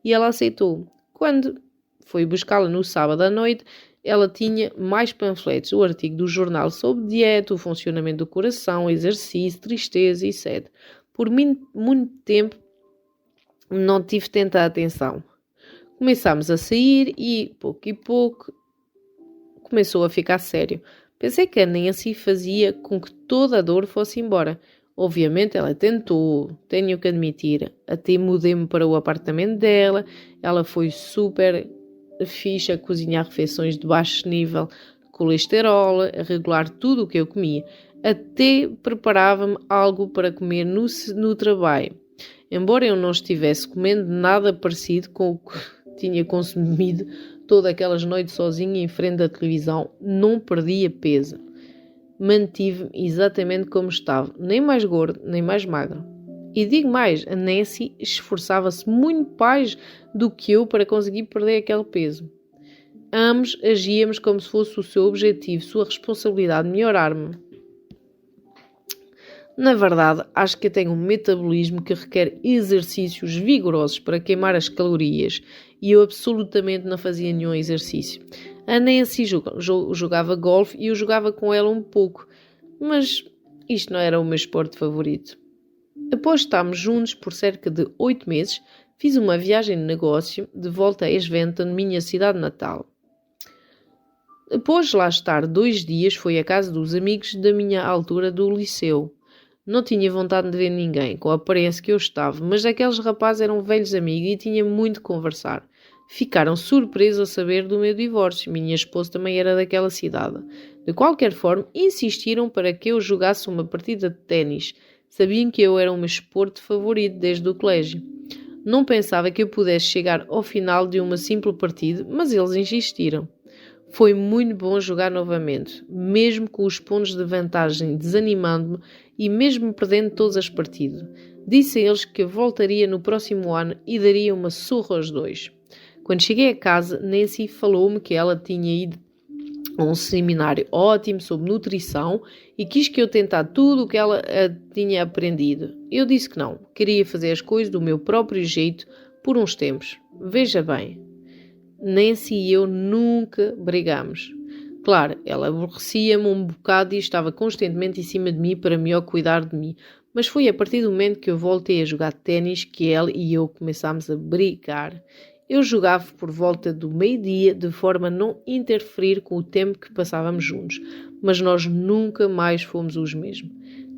E ela aceitou. Quando fui buscá-la no sábado à noite, ela tinha mais panfletos, o artigo do jornal sobre dieta, o funcionamento do coração, exercício, tristeza, etc. Por muito tempo não tive tanta atenção. Começámos a sair e pouco começou a ficar sério. Pensei que a Nancy fazia com que toda a dor fosse embora. Obviamente ela tentou, tenho que admitir. Até mudei-me para o apartamento dela. Ela foi super fixe a cozinhar refeições de baixo nível de colesterol, a regular tudo o que eu comia. Até preparava-me algo para comer no trabalho. Embora eu não estivesse comendo nada parecido com o que tinha consumido todas aquelas noites sozinha em frente à televisão, não perdia peso. Mantive-me exatamente como estava, nem mais gordo, nem mais magro. E digo mais, a Nancy esforçava-se muito mais do que eu para conseguir perder aquele peso. Ambos agíamos como se fosse o seu objetivo, sua responsabilidade melhorar-me. Na verdade, acho que eu tenho um metabolismo que requer exercícios vigorosos para queimar as calorias e eu absolutamente não fazia nenhum exercício. A Nancy jogava golfe e eu jogava com ela um pouco, mas isto não era o meu esporte favorito. Após estarmos juntos por cerca de 8 meses, fiz uma viagem de negócio de volta a Esventon, minha cidade natal. Após lá estar 2 dias, fui à casa dos amigos da minha altura do liceu. Não tinha vontade de ver ninguém, com a aparência que eu estava, mas aqueles rapazes eram velhos amigos e tinha muito de conversar. Ficaram surpresos a saber do meu divórcio. Minha esposa também era daquela cidade. De qualquer forma, insistiram para que eu jogasse uma partida de ténis. Sabiam que eu era o meu esporte favorito desde o colégio. Não pensava que eu pudesse chegar ao final de uma simples partida, mas eles insistiram. Foi muito bom jogar novamente, mesmo com os pontos de vantagem desanimando-me e mesmo perdendo todas as partidas. Disse a eles que eu voltaria no próximo ano e daria uma surra aos 2. Quando cheguei a casa, Nancy falou-me que ela tinha ido a um seminário ótimo sobre nutrição e quis que eu tentasse tudo o que ela tinha aprendido. Eu disse que não, queria fazer as coisas do meu próprio jeito por uns tempos. Veja bem, Nancy e eu nunca brigamos. Claro, ela aborrecia-me um bocado e estava constantemente em cima de mim para melhor cuidar de mim, mas foi a partir do momento que eu voltei a jogar ténis que ela e eu começámos a brigar. Eu jogava por volta do meio-dia de forma a não interferir com o tempo que passávamos juntos, mas nós nunca mais fomos os mesmos.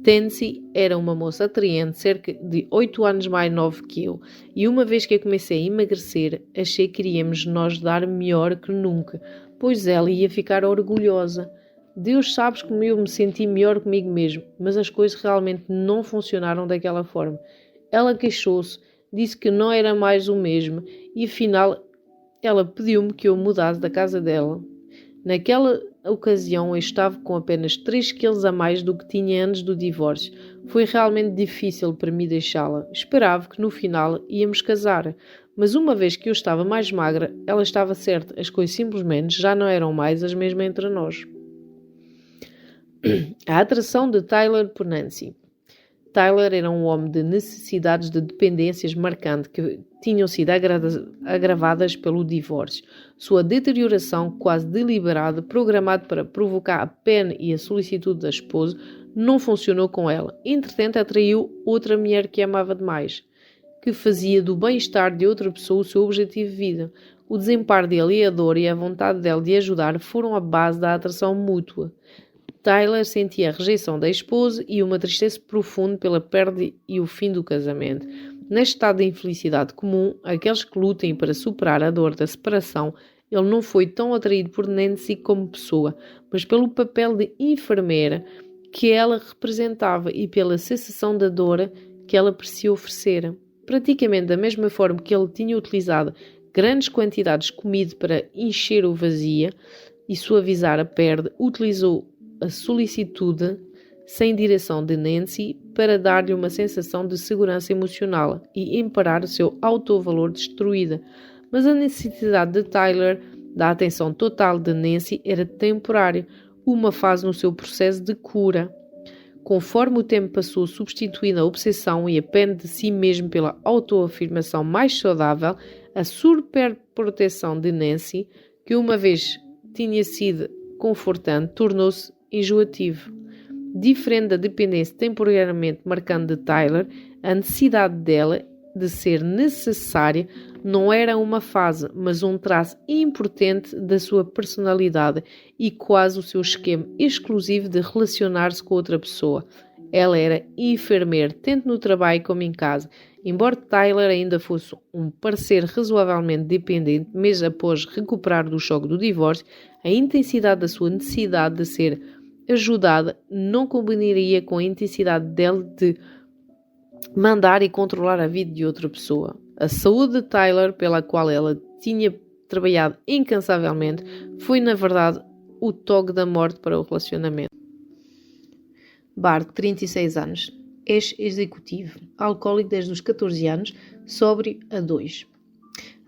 Nancy era uma moça atraente, cerca de 8 anos mais nova que eu, e uma vez que eu comecei a emagrecer, achei que iríamos nós dar melhor que nunca, pois ela ia ficar orgulhosa. Deus sabe como eu me senti melhor comigo mesmo, mas as coisas realmente não funcionaram daquela forma. Ela queixou-se, disse que não era mais o mesmo e afinal ela pediu-me que eu mudasse da casa dela. Naquela ocasião eu estava com apenas 3 quilos a mais do que tinha antes do divórcio. Foi realmente difícil para mim deixá-la. Esperava que no final íamos casar, mas uma vez que eu estava mais magra, ela estava certa, as coisas simplesmente já não eram mais as mesmas entre nós. A atração de Tyler por Nancy. Tyler era um homem de necessidades de dependências marcantes que tinham sido agravadas pelo divórcio. Sua deterioração quase deliberada, programada para provocar a pena e a solicitude da esposa, não funcionou com ela. Entretanto, atraiu outra mulher que amava demais, que fazia do bem-estar de outra pessoa o seu objetivo de vida. O desamparo dele e a dor e a vontade dele de ajudar foram a base da atração mútua. Tyler sentia a rejeição da esposa e uma tristeza profunda pela perda e o fim do casamento. Neste estado de infelicidade comum, aqueles que lutem para superar a dor da separação, ele não foi tão atraído por Nancy como pessoa, mas pelo papel de enfermeira que ela representava e pela cessação da dor que ela parecia oferecer. Praticamente da mesma forma que ele tinha utilizado grandes quantidades de comida para encher o vazio e suavizar a perda, utilizou a solicitude sem direção de Nancy para dar-lhe uma sensação de segurança emocional e emparar o seu autovalor destruído. Mas a necessidade de Tyler da atenção total de Nancy era temporária, uma fase no seu processo de cura. Conforme o tempo passou, substituindo a obsessão e a pena de si mesmo pela autoafirmação mais saudável, a superproteção de Nancy, que uma vez tinha sido confortante, tornou-se enjoativo. Diferente da dependência temporariamente marcante de Tyler, a necessidade dela de ser necessária não era uma fase, mas um traço importante da sua personalidade e quase o seu esquema exclusivo de relacionar-se com outra pessoa. Ela era enfermeira, tanto no trabalho como em casa. Embora Tyler ainda fosse um parceiro razoavelmente dependente, mesmo após recuperar do choque do divórcio, a intensidade da sua necessidade de ser ajudada não combinaria com a intensidade dele de mandar e controlar a vida de outra pessoa. A saúde de Tyler, pela qual ela tinha trabalhado incansavelmente, foi na verdade o toque da morte para o relacionamento. Bart, 36 anos, ex-executivo, alcoólico desde os 14 anos, sóbrio a 2.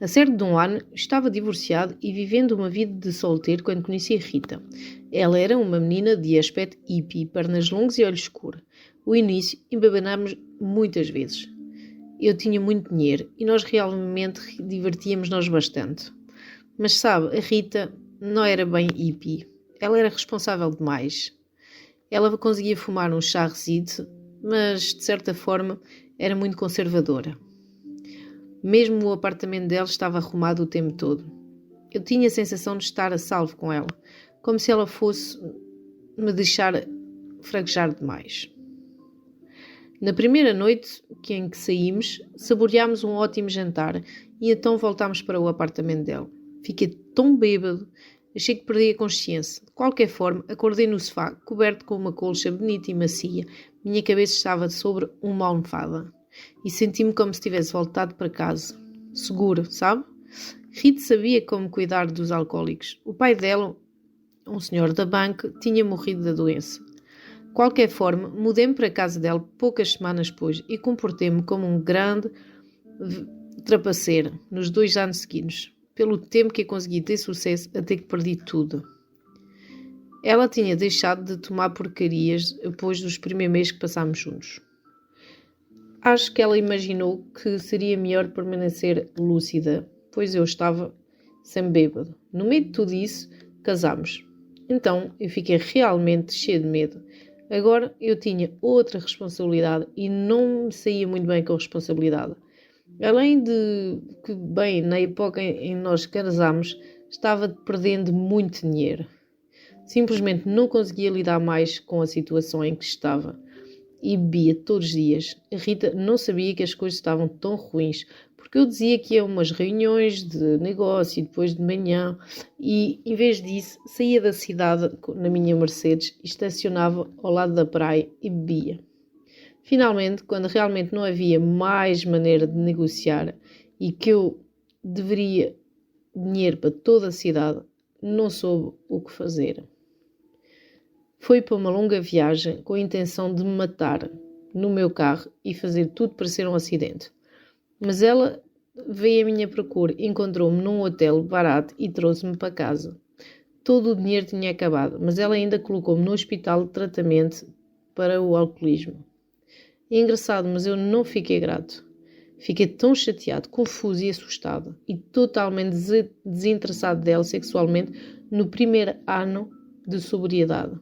A cerca de um ano, estava divorciado e vivendo uma vida de solteiro quando conheci a Rita. Ela era uma menina de aspecto hippie, pernas longas e olhos escuros. No início, embebenámos muitas vezes. Eu tinha muito dinheiro e nós realmente divertíamos-nos bastante. Mas sabe, a Rita não era bem hippie. Ela era responsável demais. Ela conseguia fumar um charrezito, mas de certa forma era muito conservadora. Mesmo o apartamento dela estava arrumado o tempo todo. Eu tinha a sensação de estar a salvo com ela, como se ela fosse me deixar fraquejar demais. Na primeira noite em que saímos, saboreámos um ótimo jantar e então voltámos para o apartamento dela. Fiquei tão bêbado, achei que perdi a consciência. De qualquer forma, acordei no sofá, coberto com uma colcha bonita e macia. Minha cabeça estava sobre uma almofada. E senti-me como se tivesse voltado para casa. Segura, sabe? Rita sabia como cuidar dos alcoólicos. O pai dela, um senhor da banca, tinha morrido da doença. De qualquer forma, mudei-me para a casa dela poucas semanas depois e comportei-me como um grande trapaceiro nos 2 anos seguintes, pelo tempo que eu consegui ter sucesso até que perdi tudo. Ela tinha deixado de tomar porcarias depois dos primeiros meses que passámos juntos. Acho que ela imaginou que seria melhor permanecer lúcida, pois eu estava sempre bêbado. No meio de tudo isso, casámos. Então eu fiquei realmente cheio de medo. Agora eu tinha outra responsabilidade e não me saía muito bem com a responsabilidade. Além de que, bem, na época em nós casámos, estava perdendo muito dinheiro. Simplesmente não conseguia lidar mais com a situação em que estava e bebia todos os dias. A Rita não sabia que as coisas estavam tão ruins, porque eu dizia que ia a umas reuniões de negócio depois de manhã e, em vez disso, saía da cidade na minha Mercedes e estacionava ao lado da praia e bebia. Finalmente, quando realmente não havia mais maneira de negociar e que eu deveria dinheiro para toda a cidade, não soube o que fazer. Foi para uma longa viagem com a intenção de me matar no meu carro e fazer tudo parecer um acidente. Mas ela veio à minha procura, encontrou-me num hotel barato e trouxe-me para casa. Todo o dinheiro tinha acabado, mas ela ainda colocou-me no hospital de tratamento para o alcoolismo. É engraçado, mas eu não fiquei grato. Fiquei tão chateado, confuso e assustado e totalmente desinteressado dela sexualmente no primeiro ano de sobriedade.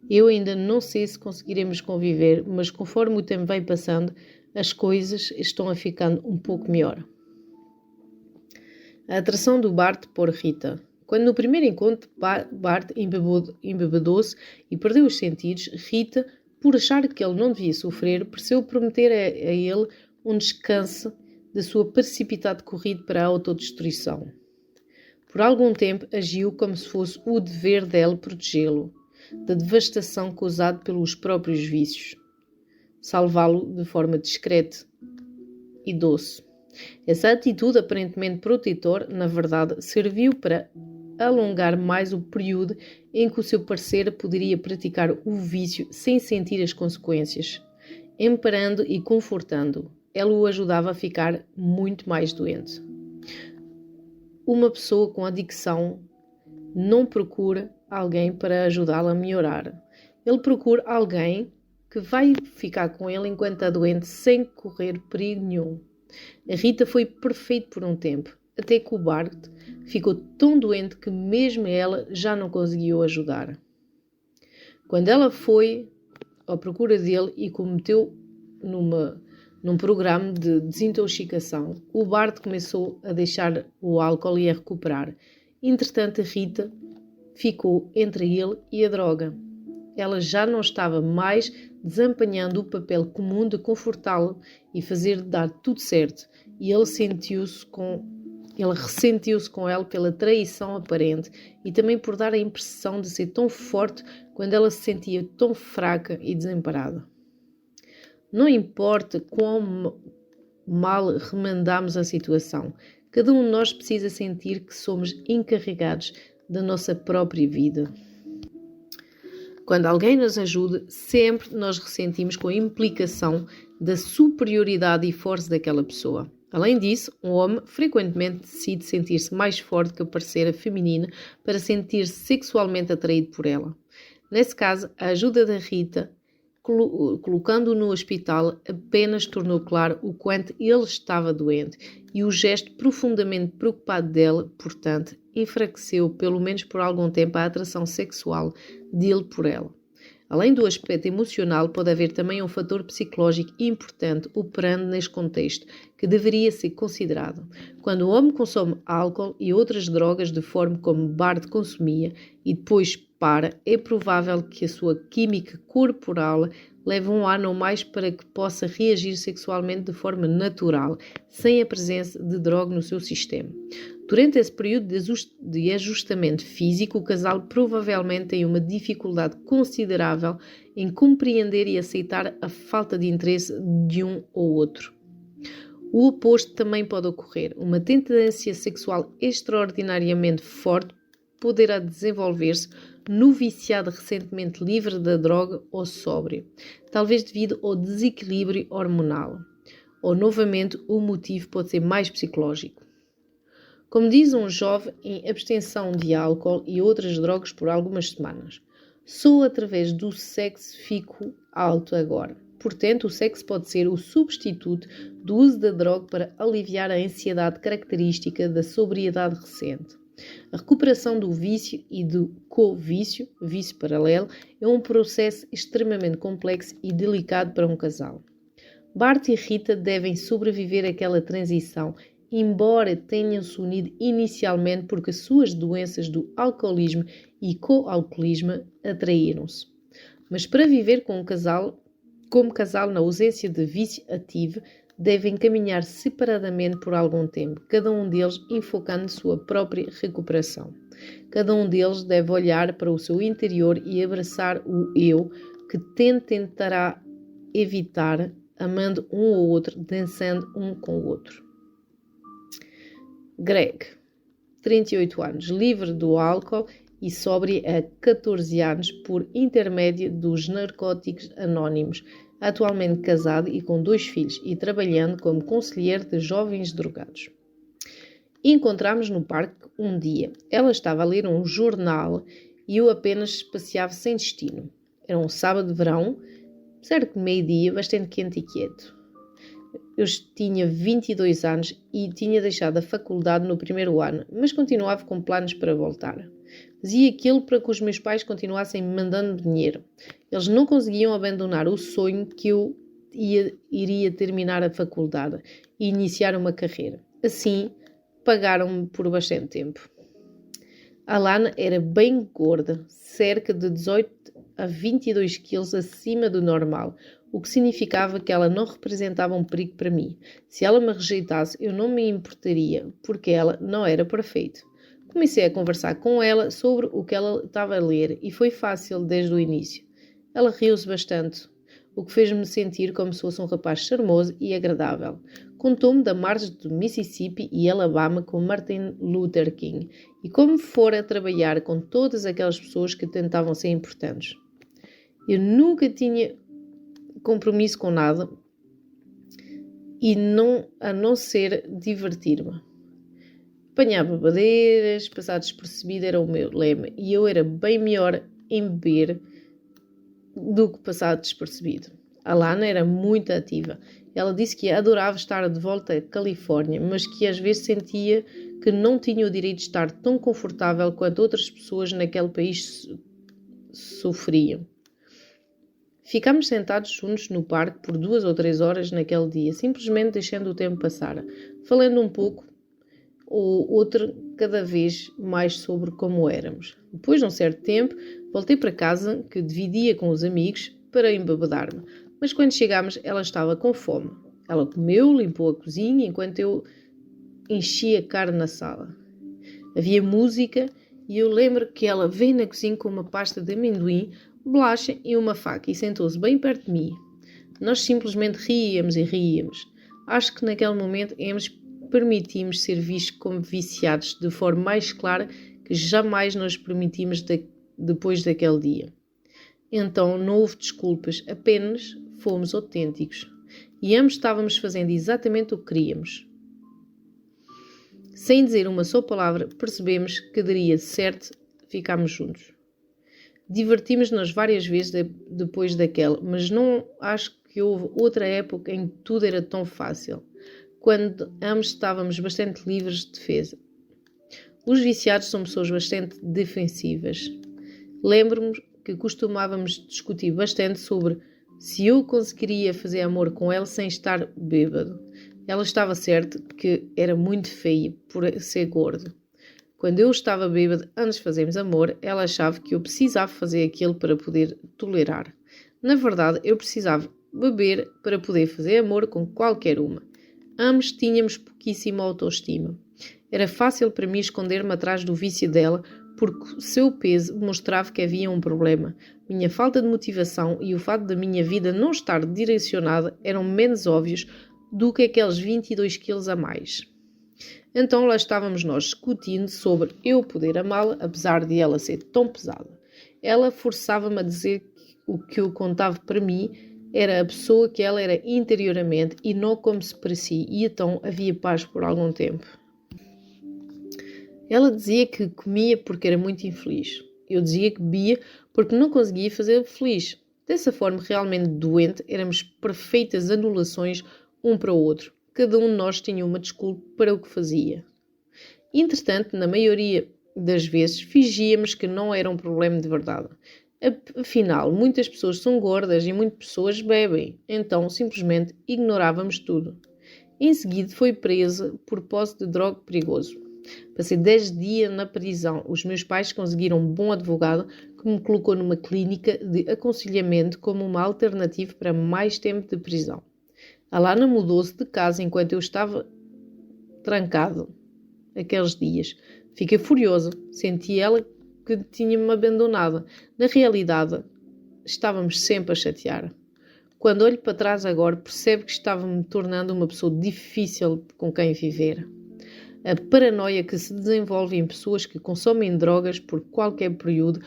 Eu ainda não sei se conseguiremos conviver, mas conforme o tempo vai passando, as coisas estão a ficando um pouco melhor. A atração do Bart por Rita. Quando no primeiro encontro Bart embebedou-se e perdeu os sentidos, Rita, por achar que ele não devia sofrer, pareceu prometer a ele um descanso da sua precipitada corrida para a autodestruição. Por algum tempo agiu como se fosse o dever dela protegê-lo da devastação causada pelos próprios vícios, salvá-lo de forma discreta e doce. Essa atitude aparentemente protetora, na verdade, serviu para alongar mais o período em que o seu parceiro poderia praticar o vício sem sentir as consequências, amparando e confortando. Ela o ajudava a ficar muito mais doente. Uma pessoa com adicção não procura alguém para ajudá-la a melhorar. Ele procura alguém que vai ficar com ele enquanto está doente sem correr perigo nenhum. A Rita foi perfeita por um tempo, até que o Bart ficou tão doente que mesmo ela já não conseguiu ajudar. Quando ela foi à procura dele e cometeu num programa de desintoxicação, o Bart começou a deixar o álcool e a recuperar. Entretanto, a Rita ficou entre ele e a droga. Ela já não estava mais desempenhando o papel comum de confortá-lo e fazer dar tudo certo, e ele ressentiu-se com ela pela traição aparente e também por dar a impressão de ser tão forte quando ela se sentia tão fraca e desamparada. Não importa quão mal remendamos a situação, cada um de nós precisa sentir que somos encarregados da nossa própria vida. Quando alguém nos ajuda, sempre nós ressentimos com a implicação da superioridade e força daquela pessoa. Além disso, um homem frequentemente decide sentir-se mais forte que a parceira feminina para sentir-se sexualmente atraído por ela. Nesse caso, a ajuda da Rita, colocando-o no hospital, apenas tornou claro o quanto ele estava doente e o gesto profundamente preocupado dela, portanto, enfraqueceu, pelo menos por algum tempo, a atração sexual dele por ela. Além do aspecto emocional, pode haver também um fator psicológico importante operando neste contexto, que deveria ser considerado. Quando o homem consome álcool e outras drogas de forma como Bart consumia e depois para, é provável que a sua química corporal leve um ano ou mais para que possa reagir sexualmente de forma natural, sem a presença de droga no seu sistema. Durante esse período de ajustamento físico, o casal provavelmente tem uma dificuldade considerável em compreender e aceitar a falta de interesse de um ou outro. O oposto também pode ocorrer. Uma tendência sexual extraordinariamente forte poderá desenvolver-se no viciado recentemente livre da droga ou sóbrio, talvez devido ao desequilíbrio hormonal. Ou, novamente, o motivo pode ser mais psicológico. Como diz um jovem em abstenção de álcool e outras drogas por algumas semanas, só através do sexo fico alto agora. Portanto, o sexo pode ser o substituto do uso da droga para aliviar a ansiedade característica da sobriedade recente. A recuperação do vício e do co-vício, vício paralelo, é um processo extremamente complexo e delicado para um casal. Bart e Rita devem sobreviver àquela transição, embora tenham-se unido inicialmente porque suas doenças do alcoolismo e co-alcoolismo atraíram-se. Mas para viver como casal na ausência de vício ativo, devem caminhar separadamente por algum tempo, cada um deles enfocando sua própria recuperação. Cada um deles deve olhar para o seu interior e abraçar o eu que tentará evitar, amando um ao outro, dançando um com o outro. Greg, 38 anos, livre do álcool e sóbrio há 14 anos por intermédio dos Narcóticos Anónimos, atualmente casado e com 2 filhos e trabalhando como conselheiro de jovens drogados. Encontramos no parque um dia. Ela estava a ler um jornal e eu apenas passeava sem destino. Era um sábado de verão, cerca de meio-dia, bastante quente e quieto. Eu tinha 22 anos e tinha deixado a faculdade no primeiro ano, mas continuava com planos para voltar. Fazia aquilo para que os meus pais continuassem me mandando dinheiro. Eles não conseguiam abandonar o sonho que eu iria terminar a faculdade e iniciar uma carreira. Assim, pagaram-me por bastante tempo. A Lana era bem gorda, cerca de 18 a 22 quilos acima do normal, o que significava que ela não representava um perigo para mim. Se ela me rejeitasse, eu não me importaria, porque ela não era perfeita. Comecei a conversar com ela sobre o que ela estava a ler e foi fácil desde o início. Ela riu-se bastante, o que fez-me sentir como se fosse um rapaz charmoso e agradável. Contou-me da margem do Mississippi e Alabama com Martin Luther King e como fora trabalhar com todas aquelas pessoas que tentavam ser importantes. Eu nunca tinha compromisso com nada a não ser divertir-me. Apanhar babadeiras, passar despercebido era o meu lema e eu era bem melhor em beber do que passar despercebido. A Lana era muito ativa. Ela disse que adorava estar de volta à Califórnia, mas que às vezes sentia que não tinha o direito de estar tão confortável quanto outras pessoas naquele país sofriam. Ficámos sentados juntos no parque por 2 ou 3 horas naquele dia, simplesmente deixando o tempo passar, falando um pouco ou outro cada vez mais sobre como éramos. Depois de um certo tempo, voltei para casa, que dividia com os amigos, para embebedar-me. Mas quando chegámos, ela estava com fome. Ela comeu, limpou a cozinha, enquanto eu enchia carne na sala. Havia música e eu lembro que ela veio na cozinha com uma pasta de amendoim, bolacha e uma faca e sentou-se bem perto de mim. Nós simplesmente ríamos e ríamos. Acho que naquele momento permitimos ser vistos como viciados de forma mais clara que jamais nos permitimos depois daquele dia. Então não houve desculpas, apenas fomos autênticos. E ambos estávamos fazendo exatamente o que queríamos. Sem dizer uma só palavra, percebemos que daria certo ficarmos juntos. Divertimos-nos várias vezes depois daquela, mas não acho que houve outra época em que tudo era tão fácil, quando ambos estávamos bastante livres de defesa. Os viciados são pessoas bastante defensivas. Lembro-me que costumávamos discutir bastante sobre se eu conseguiria fazer amor com ela sem estar bêbado. Ela estava certa que era muito feia por ser gorda. Quando eu estava bêbado antes de fazermos amor, ela achava que eu precisava fazer aquilo para poder tolerar. Na verdade, eu precisava beber para poder fazer amor com qualquer uma. Ambos tínhamos pouquíssima autoestima. Era fácil para mim esconder-me atrás do vício dela, porque o seu peso mostrava que havia um problema. Minha falta de motivação e o fato da minha vida não estar direcionada eram menos óbvios do que aqueles 22 quilos a mais. Então lá estávamos nós discutindo sobre eu poder amá-la, apesar de ela ser tão pesada. Ela forçava-me a dizer que o que eu contava para mim era a pessoa que ela era interiormente e não como se parecia, e então havia paz por algum tempo. Ela dizia que comia porque era muito infeliz. Eu dizia que bebia porque não conseguia fazer feliz. Dessa forma, realmente doente, éramos perfeitas anulações um para o outro. Cada um de nós tinha uma desculpa para o que fazia. Entretanto, na maioria das vezes, fingíamos que não era um problema de verdade. Afinal, muitas pessoas são gordas e muitas pessoas bebem, então simplesmente ignorávamos tudo. Em seguida, foi presa por posse de droga perigoso. Passei 10 dias na prisão. Os meus pais conseguiram um bom advogado que me colocou numa clínica de aconselhamento como uma alternativa para mais tempo de prisão. Alana mudou-se de casa enquanto eu estava trancado aqueles dias. Fiquei furiosa. Senti ela que tinha-me abandonado. Na realidade, estávamos sempre a chatear. Quando olho para trás agora, percebo que estava-me tornando uma pessoa difícil com quem viver. A paranoia que se desenvolve em pessoas que consomem drogas por qualquer período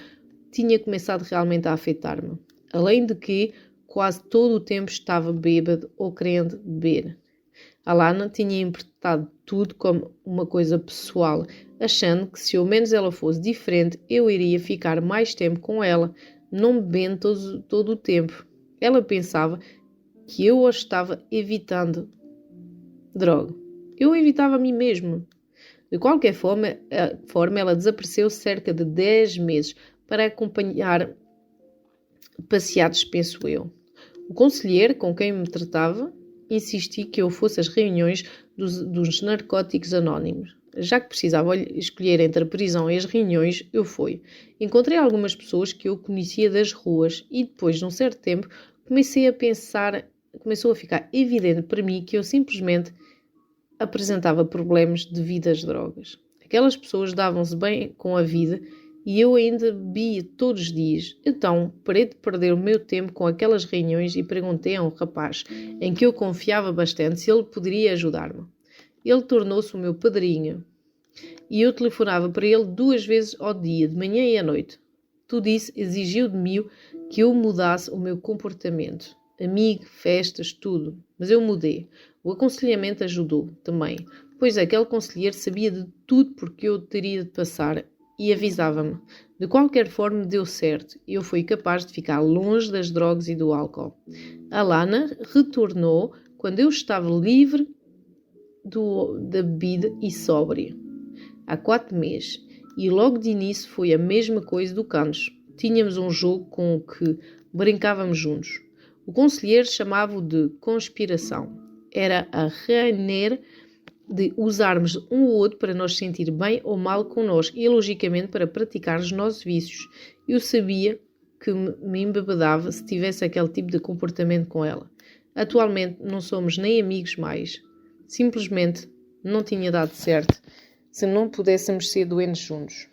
tinha começado realmente a afetar-me. Além de que quase todo o tempo estava bêbado ou querendo beber. Alana tinha interpretado tudo como uma coisa pessoal, achando que se ao menos ela fosse diferente, eu iria ficar mais tempo com ela, não bebendo todo o tempo. Ela pensava que eu a estava evitando droga. Eu evitava a mim mesmo. De qualquer forma, ela desapareceu cerca de 10 meses para acompanhar passeados, penso eu. O conselheiro com quem me tratava insistia que eu fosse às reuniões dos narcóticos anónimos. Já que precisava escolher entre a prisão e as reuniões, eu fui. Encontrei algumas pessoas que eu conhecia das ruas e depois de um certo tempo começou a ficar evidente para mim que eu simplesmente apresentava problemas devido às drogas. Aquelas pessoas davam-se bem com a vida e eu ainda bebia todos os dias. Então, parei de perder o meu tempo com aquelas reuniões e perguntei a um rapaz, em que eu confiava bastante, se ele poderia ajudar-me. Ele tornou-se o meu padrinho e eu telefonava para ele 2 vezes ao dia, de manhã e à noite. Tudo isso exigiu de mim que eu mudasse o meu comportamento. Amigo, festas, tudo. Mas eu mudei. O aconselhamento ajudou também, pois aquele conselheiro sabia de tudo porque eu teria de passar e avisava-me. De qualquer forma deu certo e eu fui capaz de ficar longe das drogas e do álcool. Alana retornou quando eu estava livre da bebida e sóbria. Há 4 meses. E logo de início foi a mesma coisa do Canos. Tínhamos um jogo com o que brincávamos juntos. O conselheiro chamava-o de conspiração. Era a reiner de usarmos um ou outro para nos sentir bem ou mal connosco e, logicamente, para praticar os nossos vícios. Eu sabia que me embebedava se tivesse aquele tipo de comportamento com ela. Atualmente não somos nem amigos mais. Simplesmente não tinha dado certo se não pudéssemos ser doentes juntos.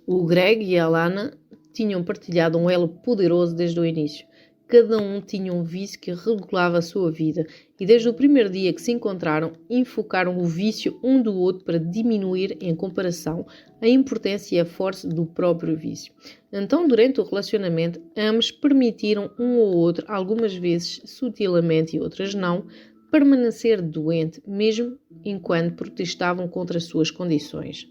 O Greg e a Alana tinham partilhado um elo poderoso desde o início. Cada um tinha um vício que regulava a sua vida e desde o primeiro dia que se encontraram, enfocaram o vício um do outro para diminuir, em comparação, a importância e a força do próprio vício. Então, durante o relacionamento, ambos permitiram um ao outro, algumas vezes sutilmente e outras não, permanecer doente, mesmo enquanto protestavam contra as suas condições.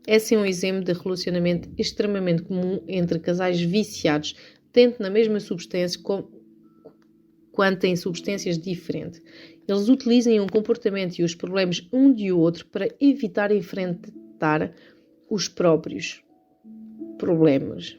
Esse é um exemplo de relacionamento extremamente comum entre casais viciados, tanto na mesma substância quanto em substâncias diferentes. Eles utilizam um comportamento e os problemas um de outro para evitar enfrentar os próprios problemas.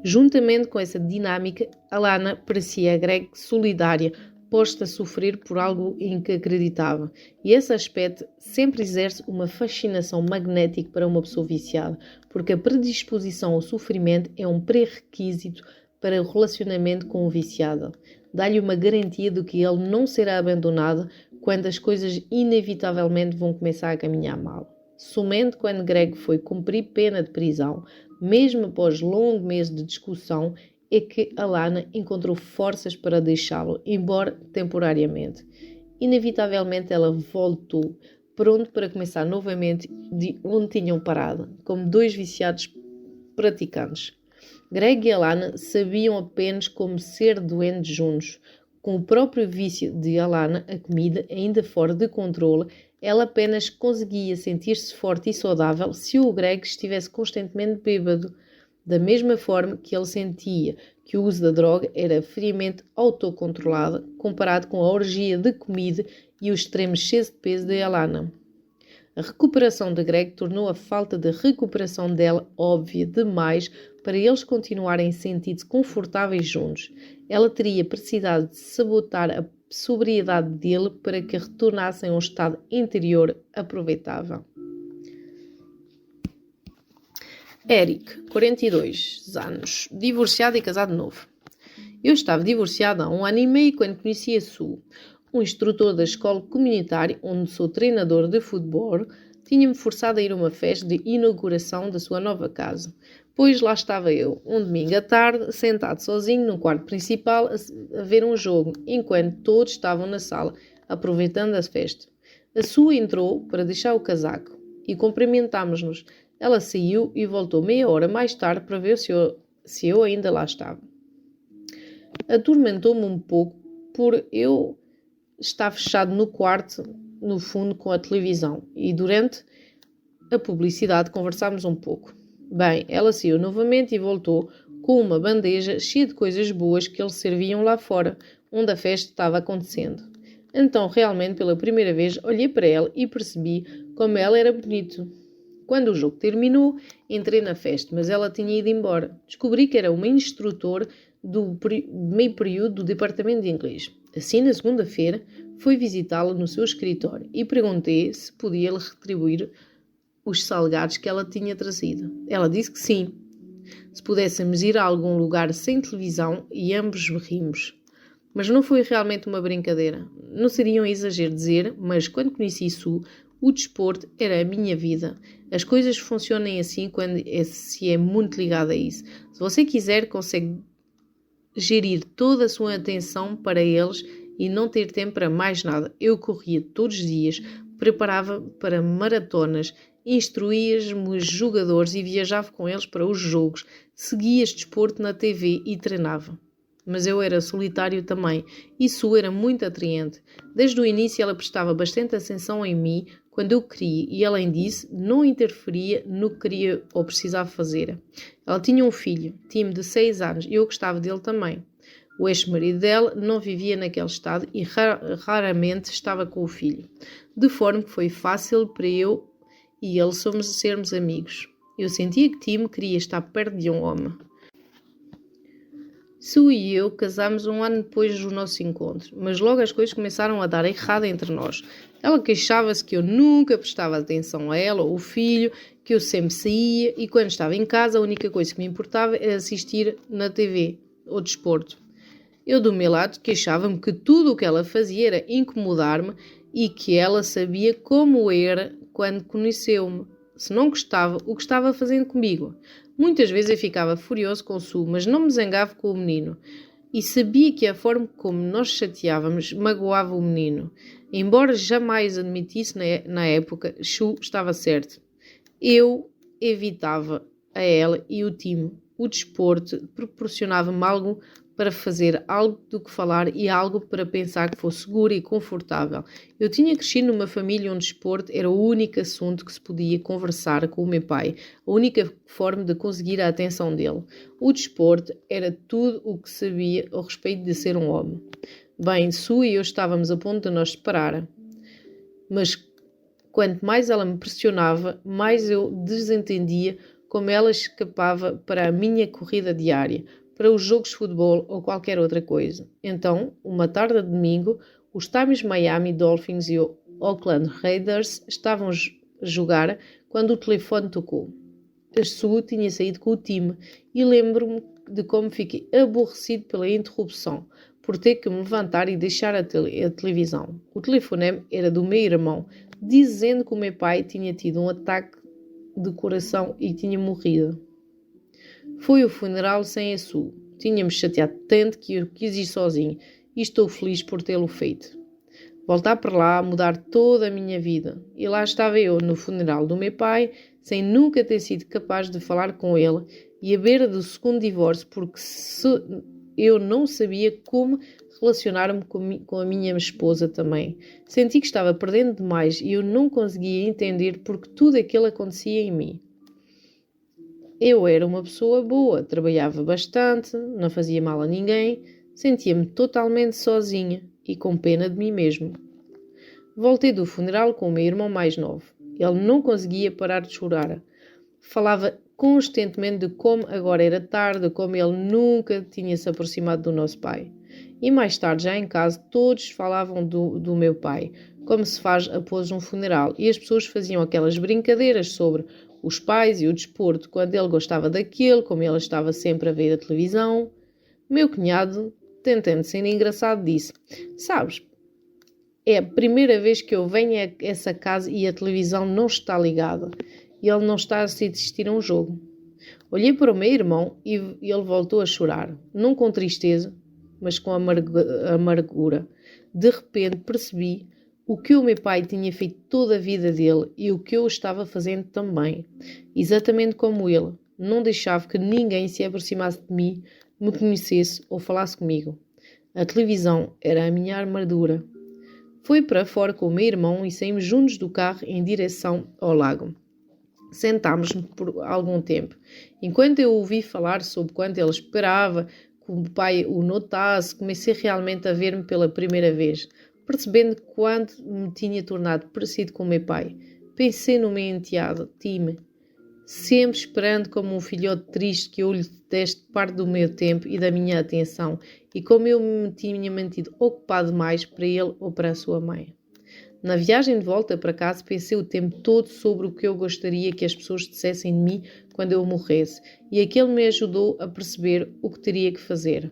Juntamente com essa dinâmica, Alana parecia a Greg solidária, posta a sofrer por algo em que acreditava. E esse aspecto sempre exerce uma fascinação magnética para uma pessoa viciada, porque a predisposição ao sofrimento é um pré-requisito para o relacionamento com o viciado. Dá-lhe uma garantia de que ele não será abandonado quando as coisas inevitavelmente vão começar a caminhar mal. Somente quando Greg foi cumprir pena de prisão, mesmo após longo mês de discussão, é que Alana encontrou forças para deixá-lo, embora temporariamente. Inevitavelmente ela voltou, pronto para começar novamente de onde tinham parado, como 2 viciados praticantes. Greg e Alana sabiam apenas como ser doentes juntos. Com o próprio vício de Alana, a comida ainda fora de controle, Ela apenas conseguia sentir-se forte e saudável se o Greg estivesse constantemente bêbado, da mesma forma que ele sentia que o uso da droga era friamente autocontrolado comparado com a orgia de comida e o extremo excesso de peso de Alana. A recuperação de Greg tornou a falta de recuperação dela óbvia demais para eles continuarem sentindo-se confortáveis juntos. Ela teria precisado de sabotar a sobriedade dele para que retornassem a um estado interior aproveitável. Eric, 42 anos, divorciado e casado novo. Eu estava divorciada há 1 ano e meio quando conheci a Sue. Um instrutor da escola comunitária, onde sou treinador de futebol, tinha-me forçado a ir a uma festa de inauguração da sua nova casa. Pois lá estava eu, um domingo à tarde, sentado sozinho no quarto principal a ver um jogo, enquanto todos estavam na sala, aproveitando a festa. A Sue entrou para deixar o casaco e cumprimentámos-nos. Ela saiu e voltou meia hora mais tarde para ver se eu ainda lá estava. Atormentou-me um pouco por eu estar fechado no quarto, no fundo, com a televisão, e durante a publicidade conversámos um pouco. Bem, ela saiu novamente e voltou com uma bandeja cheia de coisas boas que eles serviam lá fora, onde a festa estava acontecendo. Então, realmente, pela primeira vez, olhei para ela e percebi como ela era bonita. Quando o jogo terminou, entrei na festa, mas ela tinha ido embora. Descobri que era uma instrutora do meio período do departamento de inglês. Assim, na segunda-feira, fui visitá-la no seu escritório e perguntei se podia lhe retribuir os salgados que ela tinha trazido. Ela disse que sim, se pudéssemos ir a algum lugar sem televisão, e ambos rimos. Mas não foi realmente uma brincadeira. Não seria um exagero dizer, mas quando conheci Sue, o desporto era a minha vida. As coisas funcionam assim quando se é muito ligado a isso. Se você quiser, consegue gerir toda a sua atenção para eles e não ter tempo para mais nada. Eu corria todos os dias, preparava para maratonas, instruía os jogadores e viajava com eles para os jogos, seguia este desporto na TV e treinava. Mas eu era solitário também, e Sue era muito atraente. Desde o início ela prestava bastante atenção em mim quando eu queria e, além disso, não interferia no que queria ou precisava fazer. Ela tinha um filho, Tim, de 6 anos, e eu gostava dele também. O ex-marido dela não vivia naquele estado e raramente estava com o filho, de forma que foi fácil para eu e ele sermos amigos. Eu sentia que Tim queria estar perto de um homem. Sue e eu casámos 1 ano depois do nosso encontro, mas logo as coisas começaram a dar errado entre nós. Ela queixava-se que eu nunca prestava atenção a ela ou ao filho, que eu sempre saía e quando estava em casa a única coisa que me importava era assistir na TV ou desporto. Eu, do meu lado, queixava-me que tudo o que ela fazia era incomodar-me e que ela sabia como era quando conheceu-me. Se não gostava, o que estava fazendo comigo? Muitas vezes eu ficava furioso com o Sue, mas não me zangava com o menino. E sabia que a forma como nós chateávamos magoava o menino. Embora jamais admitisse na época, Sue estava certo. Eu evitava a ela e o time. O desporto proporcionava-me algo para fazer, algo do que falar e algo para pensar que fosse seguro e confortável. Eu tinha crescido numa família onde o desporto era o único assunto que se podia conversar com o meu pai, a única forma de conseguir a atenção dele. O desporto era tudo o que sabia a respeito de ser um homem. Bem, Sue e eu estávamos a ponto de nos separar, mas quanto mais ela me pressionava, mais eu desentendia como ela escapava para a minha corrida diária, para os jogos de futebol ou qualquer outra coisa. Então, uma tarde de domingo, os Times Miami Dolphins e o Oakland Raiders estavam a jogar quando o telefone tocou. A Sue tinha saído com o time e lembro-me de como fiquei aborrecido pela interrupção, por ter que me levantar e deixar a televisão. O telefonema era do meu irmão, dizendo que o meu pai tinha tido um ataque de coração e tinha morrido. Foi o funeral sem a Sue. Tinha-me chateado tanto que eu quis ir sozinho e estou feliz por tê-lo feito. Voltar para lá, mudar toda a minha vida. E lá estava eu no funeral do meu pai, sem nunca ter sido capaz de falar com ele e à beira do segundo divórcio, porque eu não sabia como relacionar-me com a minha esposa também. Senti que estava perdendo demais e eu não conseguia entender porque tudo aquilo acontecia em mim. Eu era uma pessoa boa, trabalhava bastante, não fazia mal a ninguém, sentia-me totalmente sozinha e com pena de mim mesmo. Voltei do funeral com o meu irmão mais novo. Ele não conseguia parar de chorar. Falava constantemente de como agora era tarde, de como ele nunca tinha se aproximado do nosso pai. E mais tarde, já em casa, todos falavam do meu pai, como se faz após um funeral. E as pessoas faziam aquelas brincadeiras sobre os pais e o desporto, quando ele gostava daquilo, como ele estava sempre a ver a televisão. Meu cunhado, tentando ser engraçado, disse: "Sabes, é a primeira vez que eu venho a essa casa e a televisão não está ligada. E ele não está a assistir a um jogo." Olhei para o meu irmão e ele voltou a chorar, não com tristeza, mas com amargura. De repente percebi o que o meu pai tinha feito toda a vida dele e o que eu estava fazendo também. Exatamente como ele, não deixava que ninguém se aproximasse de mim, me conhecesse ou falasse comigo. A televisão era a minha armadura. Fui para fora com o meu irmão e saímos juntos do carro em direção ao lago. Sentámos-nos por algum tempo. Enquanto eu ouvi falar sobre quanto ele esperava que o pai o notasse, comecei realmente a ver-me pela primeira vez, percebendo quanto me tinha tornado parecido com o meu pai. Pensei no meu enteado, Tim, sempre esperando como um filhote triste que eu lhe deste parte do meu tempo e da minha atenção, e como eu me tinha mantido ocupado mais para ele ou para a sua mãe. Na viagem de volta para casa pensei o tempo todo sobre o que eu gostaria que as pessoas dissessem de mim quando eu morresse, e aquilo me ajudou a perceber o que teria que fazer.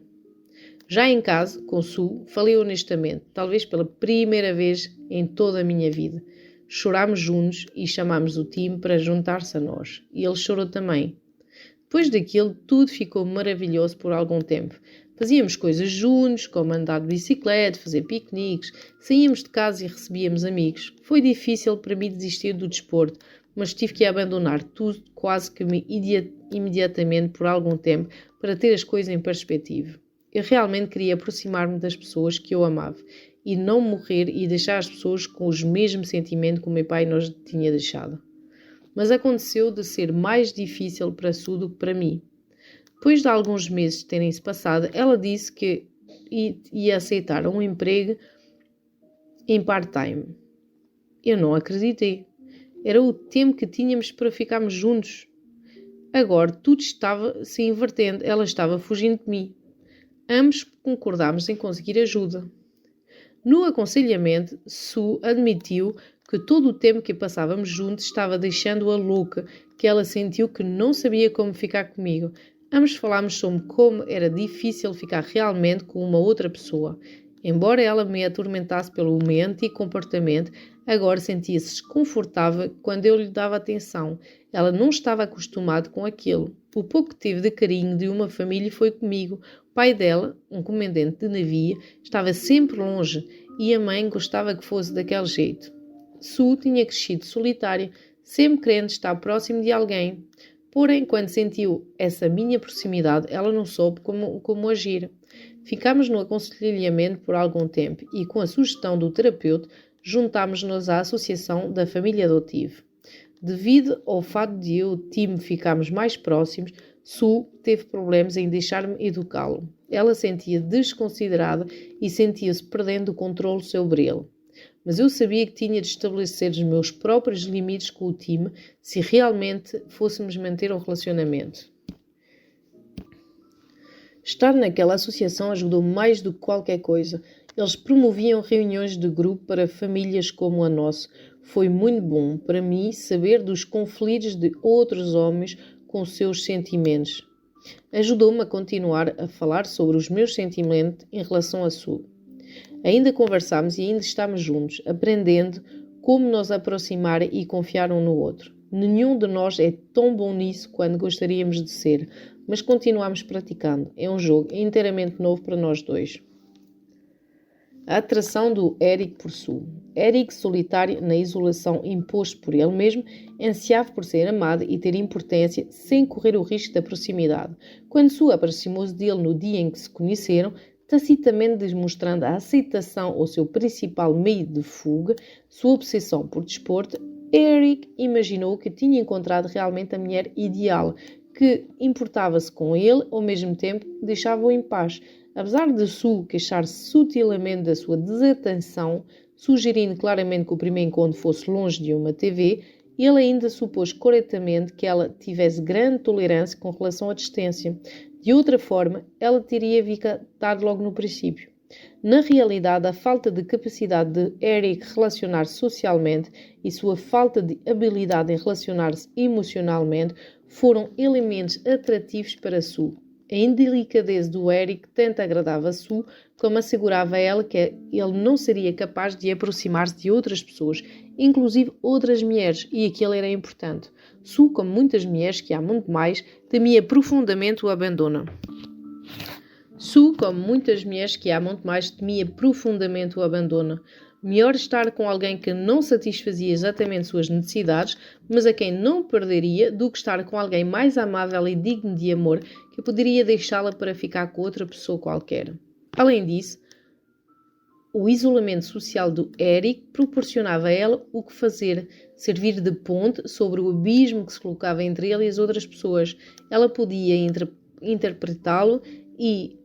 Já em casa, com Su, falei honestamente, talvez pela primeira vez em toda a minha vida. Chorámos juntos e chamámos o Tim para juntar-se a nós, e ele chorou também. Depois daquilo, tudo ficou maravilhoso por algum tempo. Fazíamos coisas juntos, como andar de bicicleta, fazer piqueniques, saíamos de casa e recebíamos amigos. Foi difícil para mim desistir do desporto, mas tive que abandonar tudo quase que imediatamente por algum tempo para ter as coisas em perspectiva. Eu realmente queria aproximar-me das pessoas que eu amava e não morrer e deixar as pessoas com os mesmos sentimentos que o meu pai nos tinha deixado. Mas aconteceu de ser mais difícil para Su do que para mim. Depois de alguns meses terem-se passado, ela disse que ia aceitar um emprego em part-time. Eu não acreditei. Era o tempo que tínhamos para ficarmos juntos. Agora tudo estava se invertendo. Ela estava fugindo de mim. Ambos concordámos em conseguir ajuda. No aconselhamento, Su admitiu que todo o tempo que passávamos juntos estava deixando-a louca, que ela sentiu que não sabia como ficar comigo. Ambos falámos sobre como era difícil ficar realmente com uma outra pessoa. Embora ela me atormentasse pelo meu antigo comportamento, agora sentia-se desconfortável quando eu lhe dava atenção. Ela não estava acostumada com aquilo. O pouco que teve de carinho de uma família foi comigo. O pai dela, um comandante de navio, estava sempre longe e a mãe gostava que fosse daquele jeito. Su tinha crescido solitária, sempre querendo estar próximo de alguém. Porém, quando sentiu essa minha proximidade, ela não soube como agir. Ficámos no aconselhamento por algum tempo e, com a sugestão do terapeuta, juntámos-nos à Associação da Família Adotiva. Devido ao fato de eu e o Tim ficarmos mais próximos, Su teve problemas em deixar-me educá-lo. Ela sentia desconsiderada e sentia-se perdendo o controle sobre ele. Mas eu sabia que tinha de estabelecer os meus próprios limites com o Tim se realmente fôssemos manter um relacionamento. Estar naquela associação ajudou mais do que qualquer coisa. Eles promoviam reuniões de grupo para famílias como a nossa. Foi muito bom para mim saber dos conflitos de outros homens com seus sentimentos. Ajudou-me a continuar a falar sobre os meus sentimentos em relação a Su. Ainda conversámos e ainda estamos juntos, aprendendo como nos aproximar e confiar um no outro. Nenhum de nós é tão bom nisso quanto gostaríamos de ser, mas continuamos praticando. É um jogo inteiramente novo para nós dois. A atração do Eric por Su. Eric, solitário na isolação imposto por ele mesmo, ansiava por ser amado e ter importância sem correr o risco da proximidade. Quando Su aproximou-se dele no dia em que se conheceram, tacitamente demonstrando a aceitação ao seu principal meio de fuga, sua obsessão por desporto. Eric imaginou que tinha encontrado realmente a mulher ideal, que importava-se com ele, ao mesmo tempo deixava-o em paz. Apesar de Sue queixar-se sutilmente da sua desatenção, sugerindo claramente que o primeiro encontro fosse longe de uma TV, ele ainda supôs corretamente que ela tivesse grande tolerância com relação à distância. De outra forma, ela teria evitado logo no princípio. Na realidade, a falta de capacidade de Eric relacionar-se socialmente e sua falta de habilidade em relacionar-se emocionalmente foram elementos atrativos para Sue. A indelicadeza do Eric tanto agradava a Sue, como assegurava a ela que ele não seria capaz de aproximar-se de outras pessoas, inclusive outras mulheres, e aquilo era importante. Sue, como muitas mulheres que há muito mais, temia profundamente o abandono. Melhor estar com alguém que não satisfazia exatamente suas necessidades, mas a quem não perderia, do que estar com alguém mais amável e digno de amor que poderia deixá-la para ficar com outra pessoa qualquer. Além disso, o isolamento social do Eric proporcionava a ela o que fazer, servir de ponte sobre o abismo que se colocava entre ele e as outras pessoas. Ela podia interpretá-lo e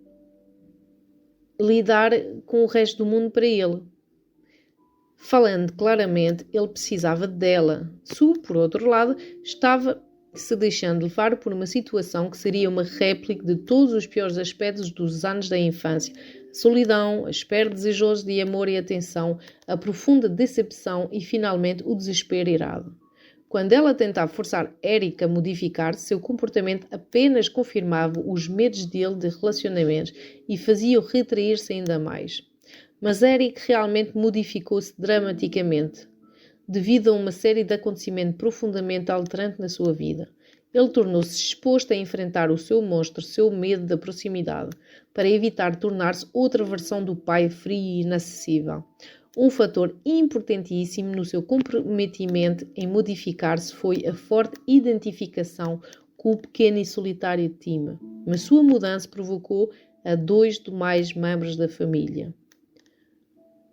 lidar com o resto do mundo para ele. Falando claramente, ele precisava dela. Sue, por outro lado, estava se deixando levar por uma situação que seria uma réplica de todos os piores aspectos dos anos da infância. A solidão, a espera desejosa de amor e atenção, a profunda decepção e, finalmente, o desespero irado. Quando ela tentava forçar Eric a modificar-se, seu comportamento apenas confirmava os medos dele de relacionamentos e fazia-o retrair-se ainda mais. Mas Eric realmente modificou-se dramaticamente, devido a uma série de acontecimentos profundamente alterantes na sua vida. Ele tornou-se exposto a enfrentar o seu monstro, seu medo da proximidade, para evitar tornar-se outra versão do pai frio e inacessível. Um fator importantíssimo no seu comprometimento em modificar-se foi a forte identificação com o pequeno e solitário Tim, mas sua mudança provocou a 2 demais membros da família.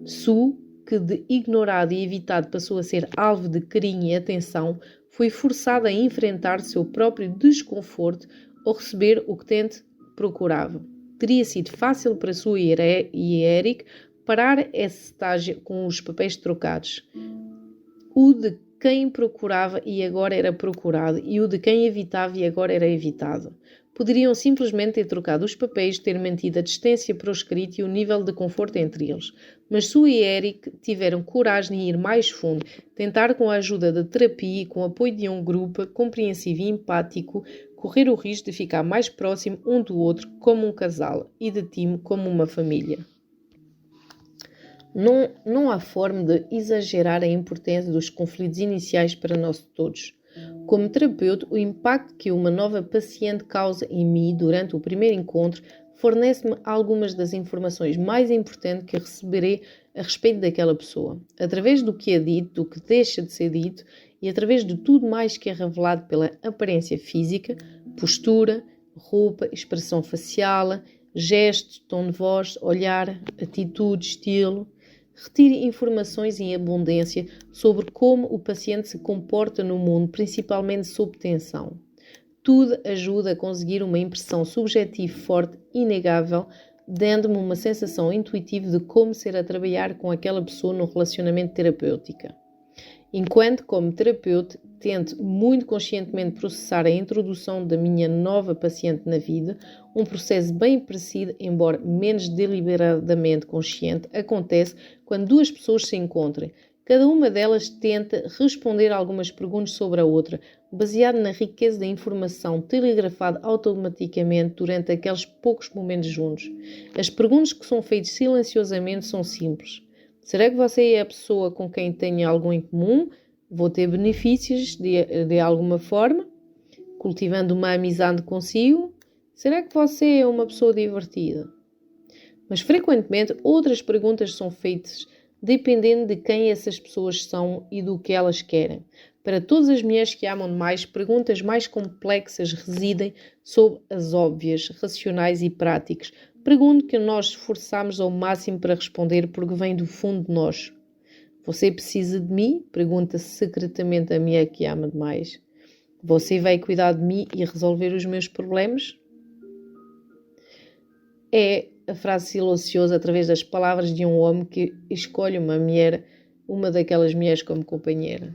Sue, que de ignorado e evitado passou a ser alvo de carinho e atenção, foi forçada a enfrentar seu próprio desconforto ao receber o que tanto procurava. Teria sido fácil para Sue e Eric parar esse estágio com os papéis trocados. O de quem procurava e agora era procurado, e o de quem evitava e agora era evitado. Poderiam simplesmente ter trocado os papéis, ter mantido a distância proscrita e o nível de conforto entre eles. Mas Sue e Eric tiveram coragem de ir mais fundo, tentar com a ajuda da terapia e com o apoio de um grupo compreensivo e empático, correr o risco de ficar mais próximo um do outro como um casal e de Tim como uma família. Não há forma de exagerar a importância dos conflitos iniciais para nós todos. Como terapeuta, o impacto que uma nova paciente causa em mim durante o primeiro encontro fornece-me algumas das informações mais importantes que receberei a respeito daquela pessoa, através do que é dito, do que deixa de ser dito e através de tudo mais que é revelado pela aparência física, postura, roupa, expressão facial, gestos, tom de voz, olhar, atitude, estilo. Retire informações em abundância sobre como o paciente se comporta no mundo, principalmente sob tensão. Tudo ajuda a conseguir uma impressão subjetiva forte e inegável, dando-me uma sensação intuitiva de como ser a trabalhar com aquela pessoa no relacionamento terapêutico. Enquanto, como terapeuta, tento muito conscientemente processar a introdução da minha nova paciente na vida, um processo bem parecido, embora menos deliberadamente consciente, acontece quando duas pessoas se encontram. Cada uma delas tenta responder algumas perguntas sobre a outra, baseado na riqueza da informação telegrafada automaticamente durante aqueles poucos momentos juntos. As perguntas que são feitas silenciosamente são simples. Será que você é a pessoa com quem tenho algo em comum? Vou ter benefícios de alguma forma? Cultivando uma amizade consigo? Será que você é uma pessoa divertida? Mas frequentemente outras perguntas são feitas dependendo de quem essas pessoas são e do que elas querem. Para todas as mulheres que amam demais, perguntas mais complexas residem sob as óbvias, racionais e práticas. Pergunto que nós esforçamos ao máximo para responder porque vem do fundo de nós. Você precisa de mim? Pergunta secretamente a mulher que ama demais. Você vai cuidar de mim e resolver os meus problemas? É a frase silenciosa através das palavras de um homem que escolhe uma daquelas mulheres como companheira.